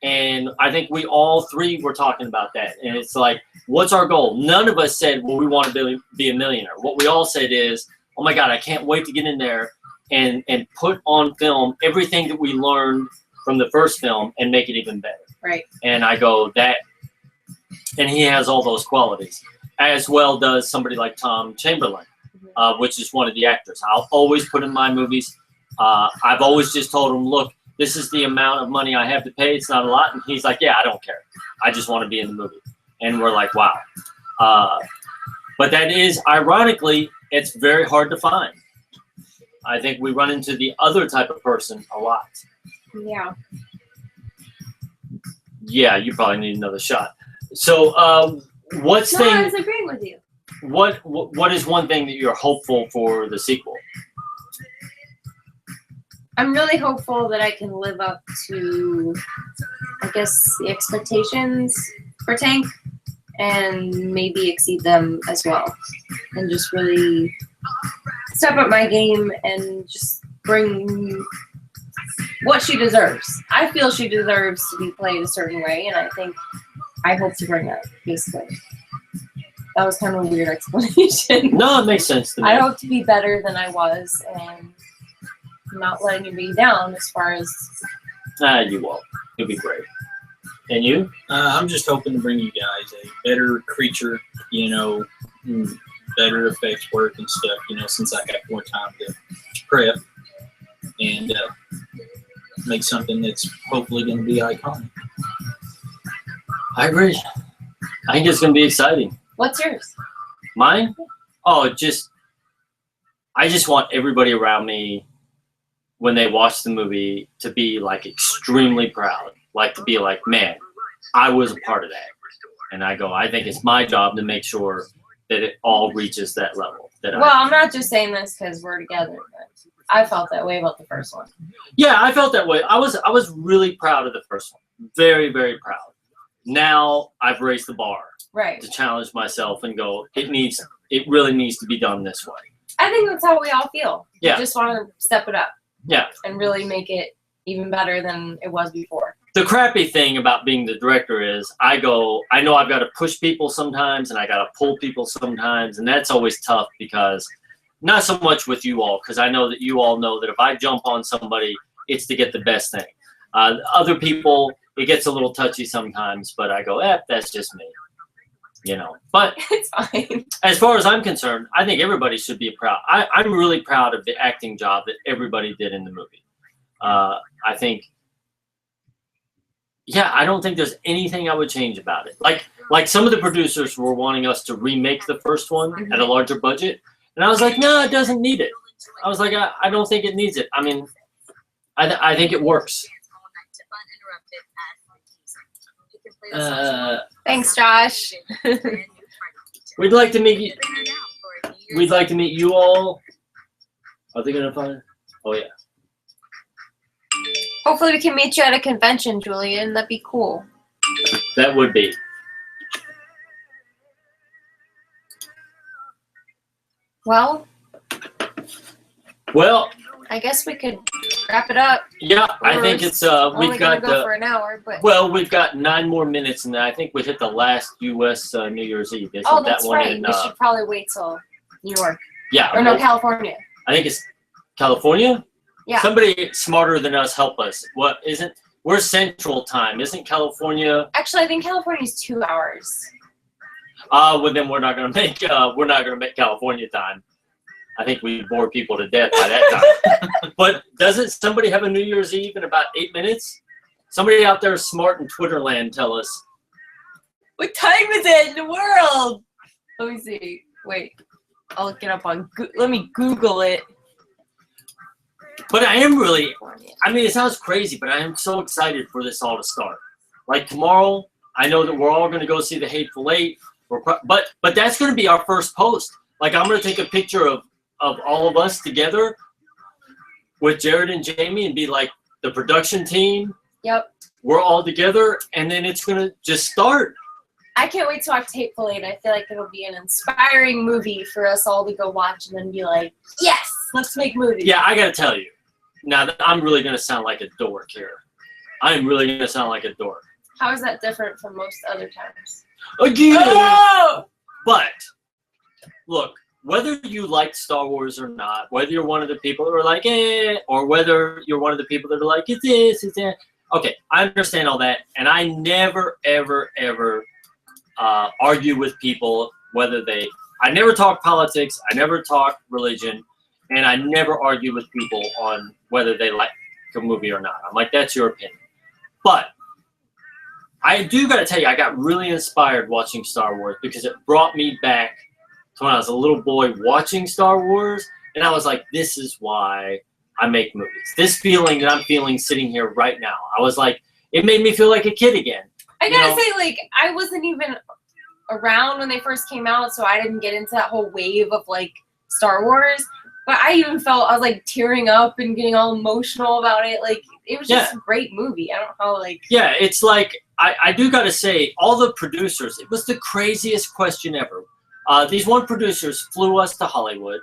And I think we all 3 were talking about that. And it's like, what's our goal? None of us said, well, we want to be a millionaire. What we all said is, oh my God, I can't wait to get in there and put on film everything that we learned from the first film and make it even better. Right. And I go, and he has all those qualities, as well does somebody like Tom Chamberlain, which is one of the actors. I'll always put in my movies. I've always just told him, look, this is the amount of money I have to pay. It's not a lot. And he's like, yeah, I don't care. I just want to be in the movie. And we're like, wow. But that is, ironically, it's very hard to find. I think we run into the other type of person a lot. Yeah. Yeah, you probably need another shot. So I was agreeing with you. What is one thing that you're hopeful for the sequel? I'm really hopeful that I can live up to, I guess, the expectations for Tank and maybe exceed them as well. And just really step up my game and just bring what she deserves. I feel she deserves to be played a certain way, and I hope to bring that, basically. That was kind of a weird explanation. No, it makes sense to me. I hope to be better than I was, and not letting you be down as far as... You won't. You'll be great. And you? I'm just hoping to bring you guys a better creature, better effects work and stuff, since I got more time to prep and make something that's hopefully going to be iconic. I agree. I think it's going to be exciting. What's yours? Mine? Oh, I just want everybody around me when they watch the movie to be like extremely proud. Like to be like, man, I was a part of that. And I think it's my job to make sure that it all reaches that level. I'm not just saying this because we're together, but I felt that way about the first one. Yeah, I felt that way. I was really proud of the first one. Very, very proud. Now I've raised the bar. Right. To challenge myself and go, it really needs to be done this way. I think that's how we all feel. Yeah. We just want to step it up. Yeah. And really make it even better than it was before. The crappy thing about being the director is I know I've got to push people sometimes and I got to pull people sometimes, and that's always tough because not so much with you all, because I know that you all know that if I jump on somebody, it's to get the best thing. Other people, it gets a little touchy sometimes, but I go, that's just me. But it's fine. As far as I'm concerned, I think everybody should be proud. I'm really proud of the acting job that everybody did in the movie. I don't think there's anything I would change about it. Like some of the producers were wanting us to remake the first one at a larger budget, and I was like, no, it doesn't need it. I was like, I don't think it needs it. I mean, I think it works. Thanks, Josh. We'd like to meet you. We'd like to meet you all. Are they gonna find? Oh yeah. Hopefully we can meet you at a convention, Julian. That'd be cool. That would be. Well, I guess we could wrap it up. Yeah, I think it's we've got go for an hour, but we've got 9 more minutes, and I think we hit the last U.S. New Year's Eve. Isn't that's that one right. in, We should probably wait till New York. Yeah. Or no, California. I think it's California. Yeah. Somebody smarter than us help us. We're Central Time? Isn't California? Actually, I think California's 2 hours. Well then we're not gonna make California time. I think we bore people to death by that time. But doesn't somebody have a New Year's Eve in about 8 minutes? Somebody out there smart in Twitterland tell us. What time is it in the world? Let me see. Wait, I'll look it up on. Let me Google it. But I am really. I mean, it sounds crazy, but I am so excited for this all to start. Like tomorrow, I know that we're all going to go see The Hateful Eight. But that's going to be our first post. Like I'm going to take a picture of all of us together with Jared and Jamie and be like the production team. Yep. We're all together, and then it's going to just start. I can't wait to watch Hateful Eight. I feel like it'll be an inspiring movie for us all to go watch and then be like, yes, let's make movies. Yeah, I got to tell you. Now, I'm really going to sound like a dork here. I'm really going to sound like a dork. How is that different from most other times? Again! Oh! But, look, whether you like Star Wars or not, whether you're one of the people who are like, or whether you're one of the people that are like, it's this, it's that. Okay, I understand all that, and I never, ever, ever argue with people I never talk politics, I never talk religion, and I never argue with people on whether they like a movie or not. I'm like, that's your opinion. But I do got to tell you, I got really inspired watching Star Wars because it brought me back to when I was a little boy watching Star Wars, and I was like, this is why I make movies. This feeling that I'm feeling sitting here right now, I was like, it made me feel like a kid again. I gotta say, like, I wasn't even around when they first came out, so I didn't get into that whole wave of, like, Star Wars. But I even felt, I was, like, tearing up and getting all emotional about it. Like, it was just a great movie. I don't know how, like... Yeah, it's like, I do got to say, all the producers, it was the craziest question ever. These one producers flew us to Hollywood.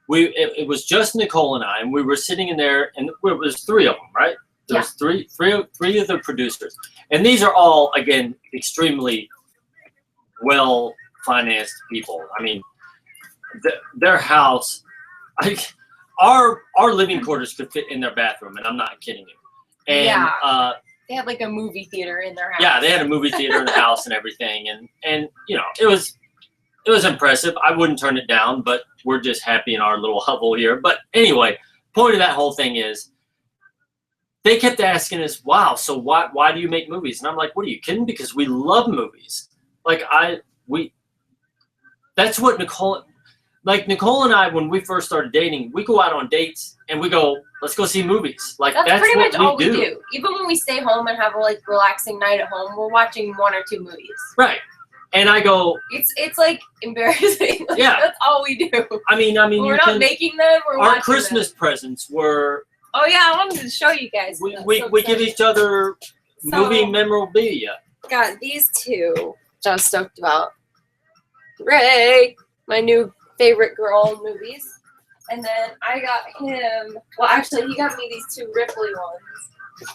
It was just Nicole and I, and we were sitting in there, and it was 3 of them, right? There was three of the producers. And these are all, again, extremely well-financed people. I mean, their house... our living quarters could fit in their bathroom, and I'm not kidding you. And They had like a movie theater in their house. Yeah, they had a movie theater in the house and everything, and you know, it was impressive. I wouldn't turn it down, but we're just happy in our little hovel here. But anyway, point of that whole thing is they kept asking us, wow, so why do you make movies? And I'm like, what are you kidding? Because we love movies. Like that's what Nicole and I, when we first started dating, we go out on dates and we go, let's go see movies. Like that's pretty what much all we do. do. Even when we stay home and have a like relaxing night at home, we're watching 1 or 2 movies. Right. And I go, it's like embarrassing. Like, yeah, that's all we do. I mean, We're not making them. We're watching our Christmas presents were. Oh yeah, I wanted to show you guys. We give each other movie memorabilia. Got these 2, which I was stoked about. Ray, my new favorite girl in movies. And then I got him, well actually he got me these 2 Ripley ones.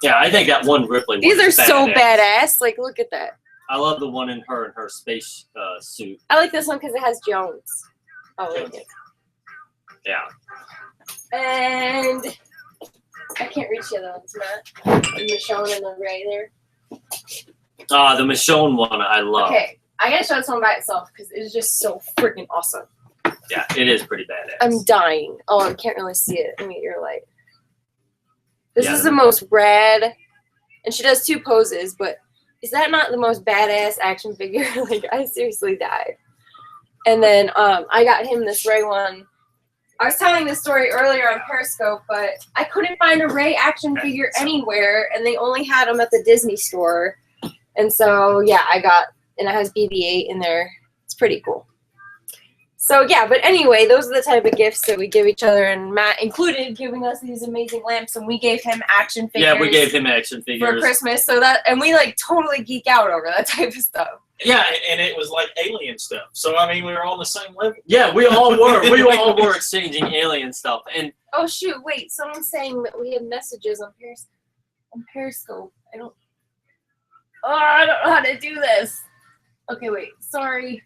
Yeah, I think that one Ripley These one are is so badass. Like, look at that. I love the one in her space suit. I like this one because it has Jones. Oh, wait. Yeah. And I can't reach the other ones, Matt. The Michonne and the Ray there. The Michonne one I love. Okay, I gotta show this one by itself because it's just so freaking awesome. Yeah, it is pretty badass. I'm dying. Oh, I can't really see it. Let me get your light. This Yeah, is the most rad, and she does 2 poses, but is that not the most badass action figure? Like, I seriously died. And then I got him this Ray one. I was telling this story earlier on Periscope, but I couldn't find a Ray action figure anywhere, and they only had them at the Disney store. And so, yeah, I got, and it has BB-8 in there. It's pretty cool. So, yeah, but anyway, those are the type of gifts that we give each other, and Matt included giving us these amazing lamps, and we gave him action figures. Yeah, we gave him action figures. For Christmas, so that, and we, like, totally geek out over that type of stuff. Yeah, and it was like alien stuff. So, I mean, we were all on the same level. Yeah, we all were. We all were exchanging alien stuff. And oh, shoot, wait, someone's saying that we have messages on Periscope. I don't know how to do this. Okay, wait, sorry.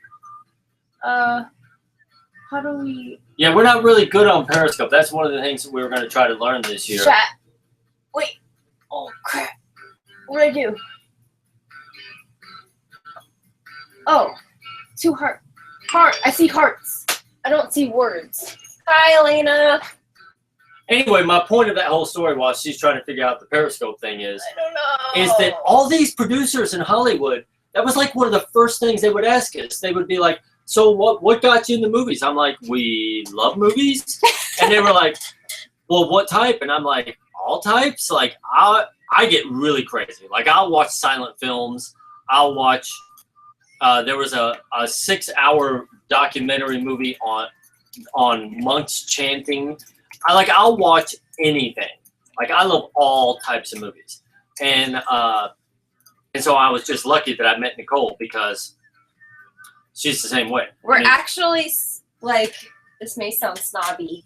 How do we... Yeah, we're not really good on Periscope. That's one of the things that we were going to try to learn this year. Chat. Wait. Oh, crap. What do I do? Oh, 2 heart. I see hearts. I don't see words. Hi, Elena. Anyway, my point of that whole story while she's trying to figure out the Periscope thing is that all these producers in Hollywood, that was like one of the first things they would ask us. They would be like, so what got you in the movies? I'm like, we love movies. And they were like, well, what type? And I'm like, all types? Like, I get really crazy. Like, I'll watch silent films. I'll watch, there was a 6-hour documentary movie on monks chanting. I'll watch anything. Like, I love all types of movies. And so I was just lucky that I met Nicole because she's the same way. We're actually, like, this may sound snobby.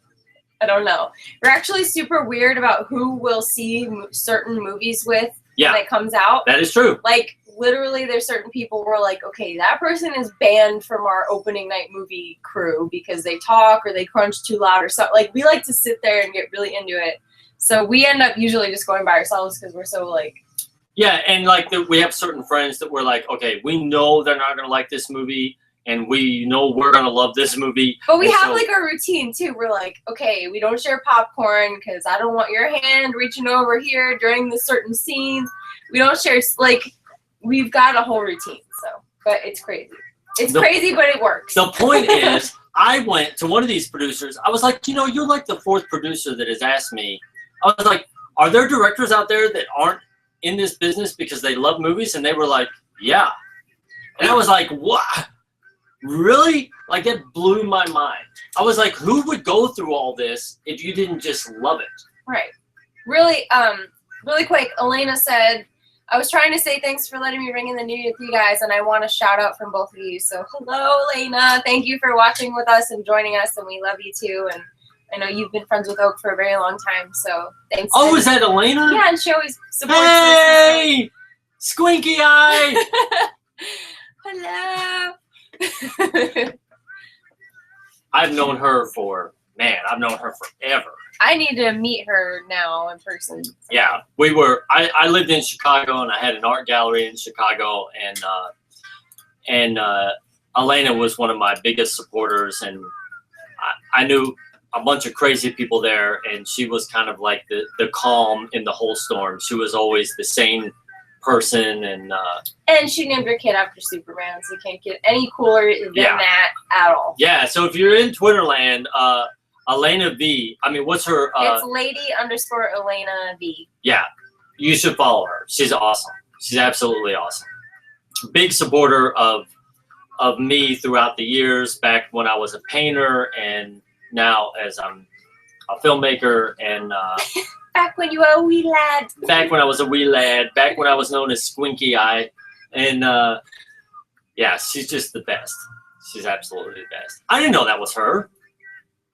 I don't know. We're actually super weird about who we'll see certain movies with when it comes out. That is true. Like, literally, there's certain people we're like, okay, that person is banned from our opening night movie crew because they talk or they crunch too loud or something. Like, we like to sit there and get really into it. So we end up usually just going by ourselves because we're so, like... Yeah, and, like, we have certain friends that we're like, okay, we know they're not going to like this movie, and we know we're going to love this movie. But we have, like, our routine, too. We're like, okay, we don't share popcorn because I don't want your hand reaching over here during the certain scenes. We don't share, like, we've got a whole routine, so. But it's crazy. It's crazy, but it works. The point is, I went to one of these producers. I was like, you're like the 4th producer that has asked me. I was like, are there directors out there that aren't in this business because they love movies? And they were like, yeah. And I was like, what? Really? Like, that blew my mind. I was like, who would go through all this if you didn't just love it? Right. Really, really quick, Elena said, I was trying to say thanks for letting me ring in the new year with you guys, and I want a shout out from both of you. So hello, Elena. Thank you for watching with us and joining us, and we love you too. And I know you've been friends with Oak for a very long time, so thanks. Oh, is that Elena? Yeah, and she always supports us. Hey! Squinky eye! Hello! I've known her forever. I need to meet her now in person. Yeah, we were. I lived in Chicago, and I had an art gallery in Chicago, and Elena was one of my biggest supporters, and I knew a bunch of crazy people there, and she was kind of like the calm in the whole storm. She was always the sane person, and she named her kid after Superman, so you can't get any cooler than that at all. Yeah, so if you're in Twitterland, Elena V, I mean, what's her? It's lady_Elena V. Yeah, you should follow her. She's awesome. She's absolutely awesome. Big supporter of me throughout the years, back when I was a painter, and now as I'm a filmmaker, and back when you were a wee lad. Back when I was a wee lad. Back when I was known as Squinky Eye, and yeah, she's just the best. She's absolutely the best. I didn't know that was her.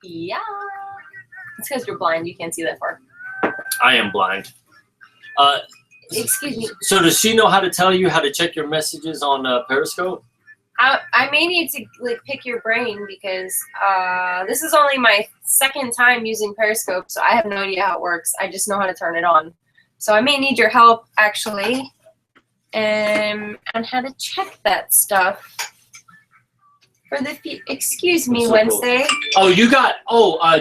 Yeah. It's because you're blind. You can't see that far. I am blind. Excuse me. So does she know how to tell you how to check your messages on Periscope? I may need to pick your brain because this is only my second time using Periscope, so I have no idea how it works. I just know how to turn it on. So I may need your help actually, on how to check that stuff. For the excuse me, so Wednesday. Cool. Oh, you got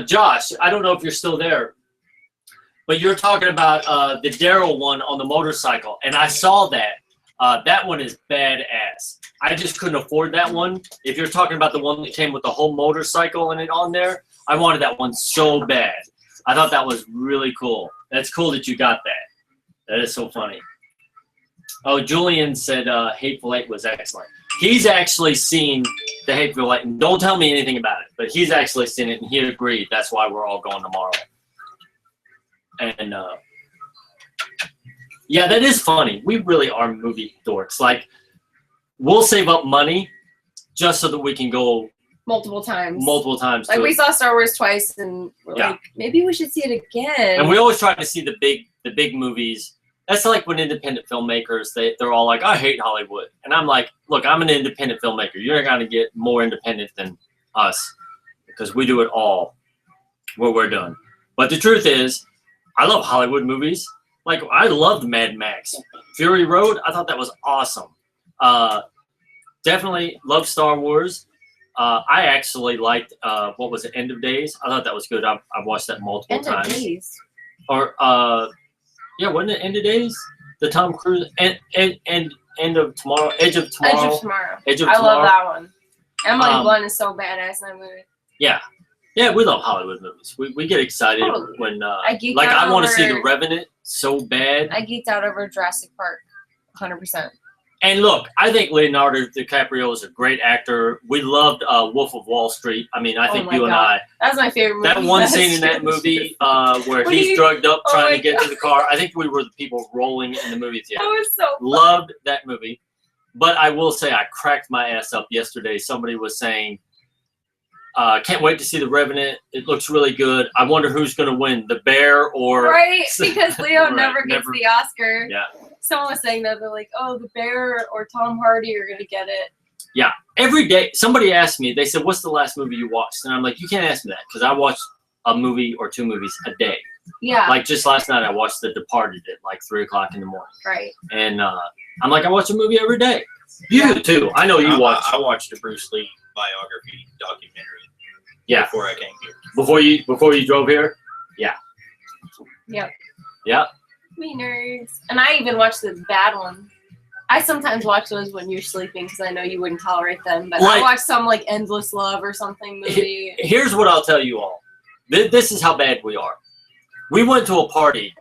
Josh. I don't know if you're still there, but you're talking about the Daryl one on the motorcycle, and I saw that. That one is badass. I just couldn't afford that one. If you're talking about the one that came with the whole motorcycle and it on there, I wanted that one so bad. I thought that was really cool. That's cool that you got that. That is so funny. Oh, Julian said Hateful Eight was excellent. He's actually seen the Hateful Eight, and don't tell me anything about it, but he's actually seen it, and he agreed. That's why we're all going tomorrow. And yeah, that is funny. We really are movie dorks. Like, we'll save up money just so that we can go multiple times. Like, we saw Star Wars twice, and we're like, maybe we should see it again. And we always try to see the big movies. That's like when independent filmmakers, they're all like, I hate Hollywood. And I'm like, look, I'm an independent filmmaker. You're not going to get more independent than us because we do it all where we're done. But the truth is, I love Hollywood movies. Like, I loved Mad Max. Fury Road, I thought that was awesome. Definitely love Star Wars. I actually liked, what was it, End of Days? I thought that was good. I've watched that multiple times. End of Days. Or, yeah, wasn't it End of Days? The Tom Cruise, End of Tomorrow, Edge of Tomorrow. I love that one. Emily Blunt is so badass in that movie. Yeah. Yeah, we love Hollywood movies. We get excited when, I want to see The Revenant so bad. I geeked out over Jurassic Park, 100%. And look, I think Leonardo DiCaprio is a great actor. We loved Wolf of Wall Street. I mean, I think you and I. That's my favorite movie. That one scene in that movie where he's drugged up trying to get to the car. I think we were the people rolling in the movie theater. That was so fun. Loved that movie. But I will say I cracked my ass up yesterday. Somebody was saying, can't wait to see The Revenant. It looks really good. I wonder who's going to win, the bear or... Right, because Leo never gets the Oscar. Yeah. Someone was saying that. They're like, oh, the bear or Tom Hardy are going to get it. Yeah. Every day, somebody asked me, they said, what's the last movie you watched? And I'm like, you can't ask me that because I watch a movie or two movies a day. Yeah. Like just last night, I watched The Departed at like 3 o'clock in the morning. Right. And I'm like, I watch a movie every day. You do too. I know you watch. I watched a Bruce Lee biography documentary. Yeah. Before I came here. Before you drove here? Yeah. Yep. Yeah. We nerds. And I even watched the bad one. I sometimes watch those when you're sleeping because I know you wouldn't tolerate them. But I watched some like Endless Love or something movie. Here's what I'll tell you all. This is how bad we are. We went to a party,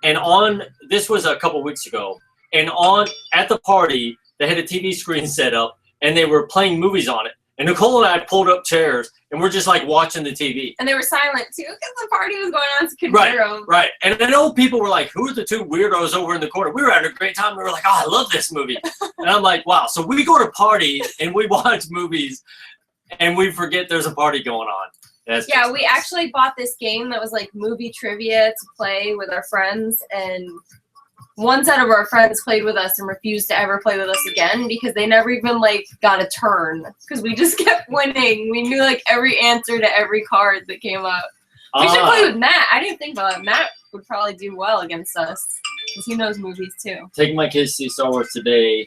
and this was a couple weeks ago, and at the party, they had a TV screen set up, and they were playing movies on it. And Nicole and I pulled up chairs, and we're just like watching the TV. And they were silent too, because the party was going on, so couldn't hear them. Right. And I know people were like, who are the two weirdos over in the corner? We were having a great time. We were like, oh, I love this movie. And I'm like, wow. So we go to parties, and we watch movies, and we forget there's a party going on. Yeah, we actually bought this game that was like movie trivia to play with our friends, and one set of our friends played with us and refused to ever play with us again because they never even like got a turn because we just kept winning. We knew like every answer to every card that came up. We should play with Matt. I didn't think about it. Matt would probably do well against us because he knows movies too. Taking my kids to see Star Wars today.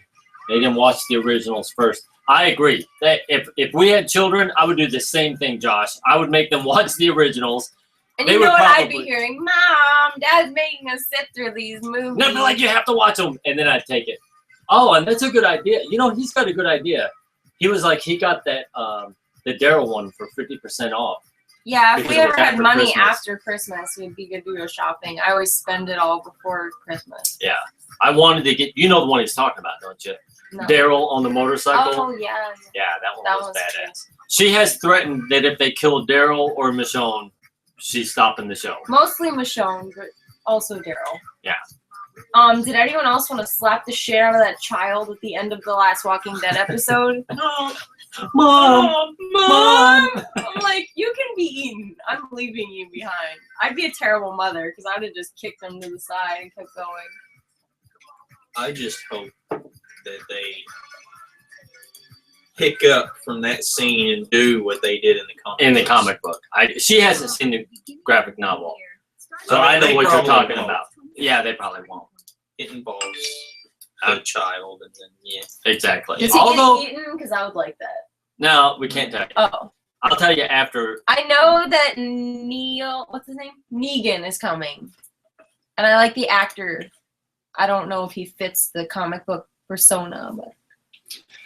They didn't watch the originals first. I agree. That if we had children, I would do the same thing, Josh. I would make them watch the originals. And They you know would what I'd probably- be hearing? Mom, Dad's making us sit through these movies. No, but like you have to watch them, and then I'd take it. Oh, and that's a good idea. You know, he's got a good idea. He was like, he got that the Daryl one for 50% off. Yeah, if Because we it was ever had after money Christmas. after Christmas, we'd be good to go shopping. I always spend it all before Christmas. Yeah, I wanted to get. You know the one he's talking about, don't you? No. Daryl on the motorcycle. Oh, yeah. Yeah, that one That was one's badass. She has threatened that if they kill Daryl or Michonne, she's stopping the show. Mostly Michonne, but also Daryl. Yeah. Did anyone else want to slap the shit out of that child at the end of the last Walking Dead episode? No. Mom! Mom! I'm like, you can be eaten. I'm leaving you behind. I'd be a terrible mother because I would have just kicked them to the side and kept going. I just hope that they pick up from that scene and do what they did in the comic. In the books. comic book. She hasn't seen the graphic novel, so I know They what you're probably talking won't. about. Yeah, they probably won't. It involves a child, and then Exactly. Does he Although, get eaten? Because I would like that. no, we can't tell you. Oh. I'll tell you after. I know that what's his name? Negan is coming. And I like the actor. I don't know if he fits the comic book persona, but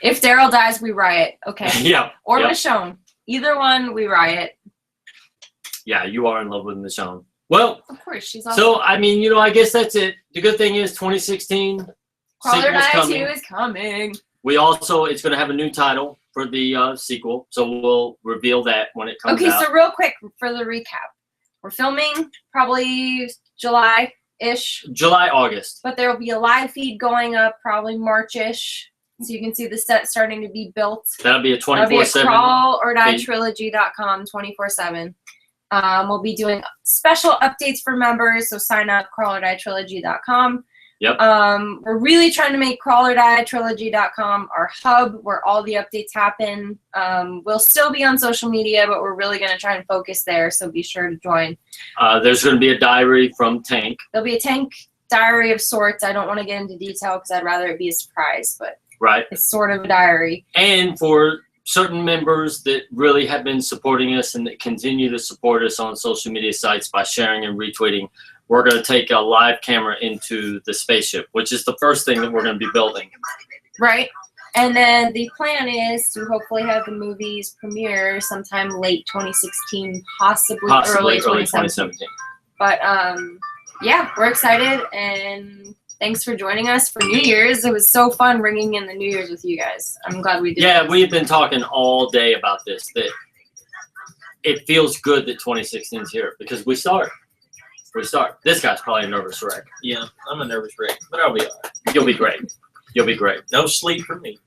if Daryl dies, we riot. Okay. Yeah. Or yeah. Michonne. Either one, we riot. Yeah, you are in love with Michonne. Well, Of course, she's awesome. so I mean, you know, I guess that's it. The good thing is 2016 Crawler sequel's Die 2 coming. is coming. We also, it's going to have a new title for the sequel, so we'll reveal that when it comes Okay, out. so real quick for the recap. We're filming probably July-ish, July, August. but there will be a live feed going up probably March-ish. So you can see the set starting to be built. That'll be a That'll be at 24/7. CrawlOrDieTrilogy.com 24/7. We'll be doing special updates for members, so sign up CrawlOrDieTrilogy.com. Yep. We're really trying to make CrawlOrDieTrilogy.com our hub where all the updates happen. We'll still be on social media, but we're really going to try and focus there, so be sure to join. There's going to be a diary from Tank. There'll be a Tank diary of sorts. I don't want to get into detail because I'd rather it be a surprise, but Right. it's sort of a diary. And for certain members that really have been supporting us and that continue to support us on social media sites by sharing and retweeting, we're going to take a live camera into the spaceship, which is the first thing that we're going to be building. Right. And then the plan is to hopefully have the movies premiere sometime late 2016, possibly early 2017. But yeah, we're excited, and thanks for joining us for New Year's. It was so fun ringing in the New Year's with you guys. I'm glad we did. Yeah, this. we've been talking all day about this, that it feels good that 2016 is here because we start. This guy's probably a nervous wreck. Yeah, I'm a nervous wreck, but I'll be all right. You'll be great. You'll be great. No sleep for me.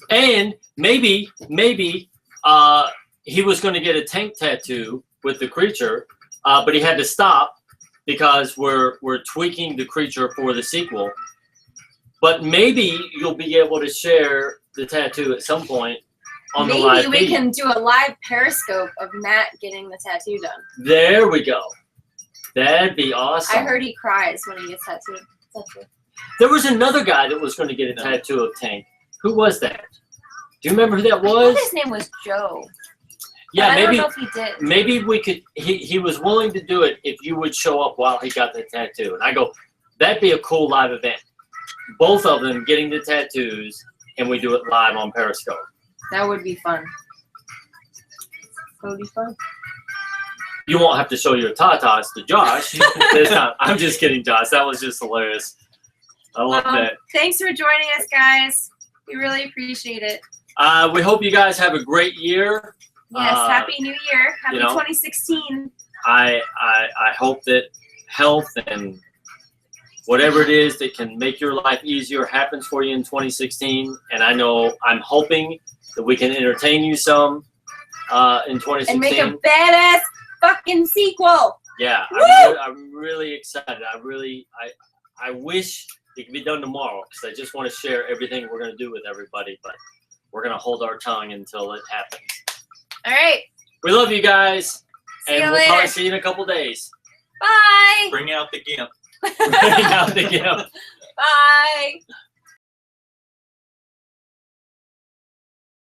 And maybe he was going to get a Tank tattoo with the creature, but he had to stop because we're tweaking the creature for the sequel. But maybe you'll be able to share the tattoo at some point on the live Maybe we feed. can do a live Periscope of Matt getting the tattoo done. There we go. That'd be awesome. I heard he cries when he gets tattooed. There was another guy that was going to get a tattoo of Tank. Who was that? Do you remember who that I was? thought his name was Joe. Yeah, but I maybe. don't know if he did. Maybe we could. He was willing to do it if you would show up while he got the tattoo. And I go, that'd be a cool live event. Both of them getting the tattoos, and we do it live on Periscope. That would be fun. That would be fun. You won't have to show your tatas to Josh this time. I'm just kidding, Josh. That was just hilarious. I love that. Thanks for joining us, guys. We really appreciate it. We hope you guys have a great year. Yes, Happy New Year. Happy you know, 2016. I hope that health and whatever it is that can make your life easier happens for you in 2016. And I know I'm hoping that we can entertain you some in 2016. And make a badass fucking sequel. Yeah, I'm really excited. I wish it could be done tomorrow because I just want to share everything we're going to do with everybody. But we're going to hold our tongue until it happens. All right. We love you guys. See and you we'll probably later. see you in a couple days. Bye. Bring out the gimp. Bring out the gift. Bye.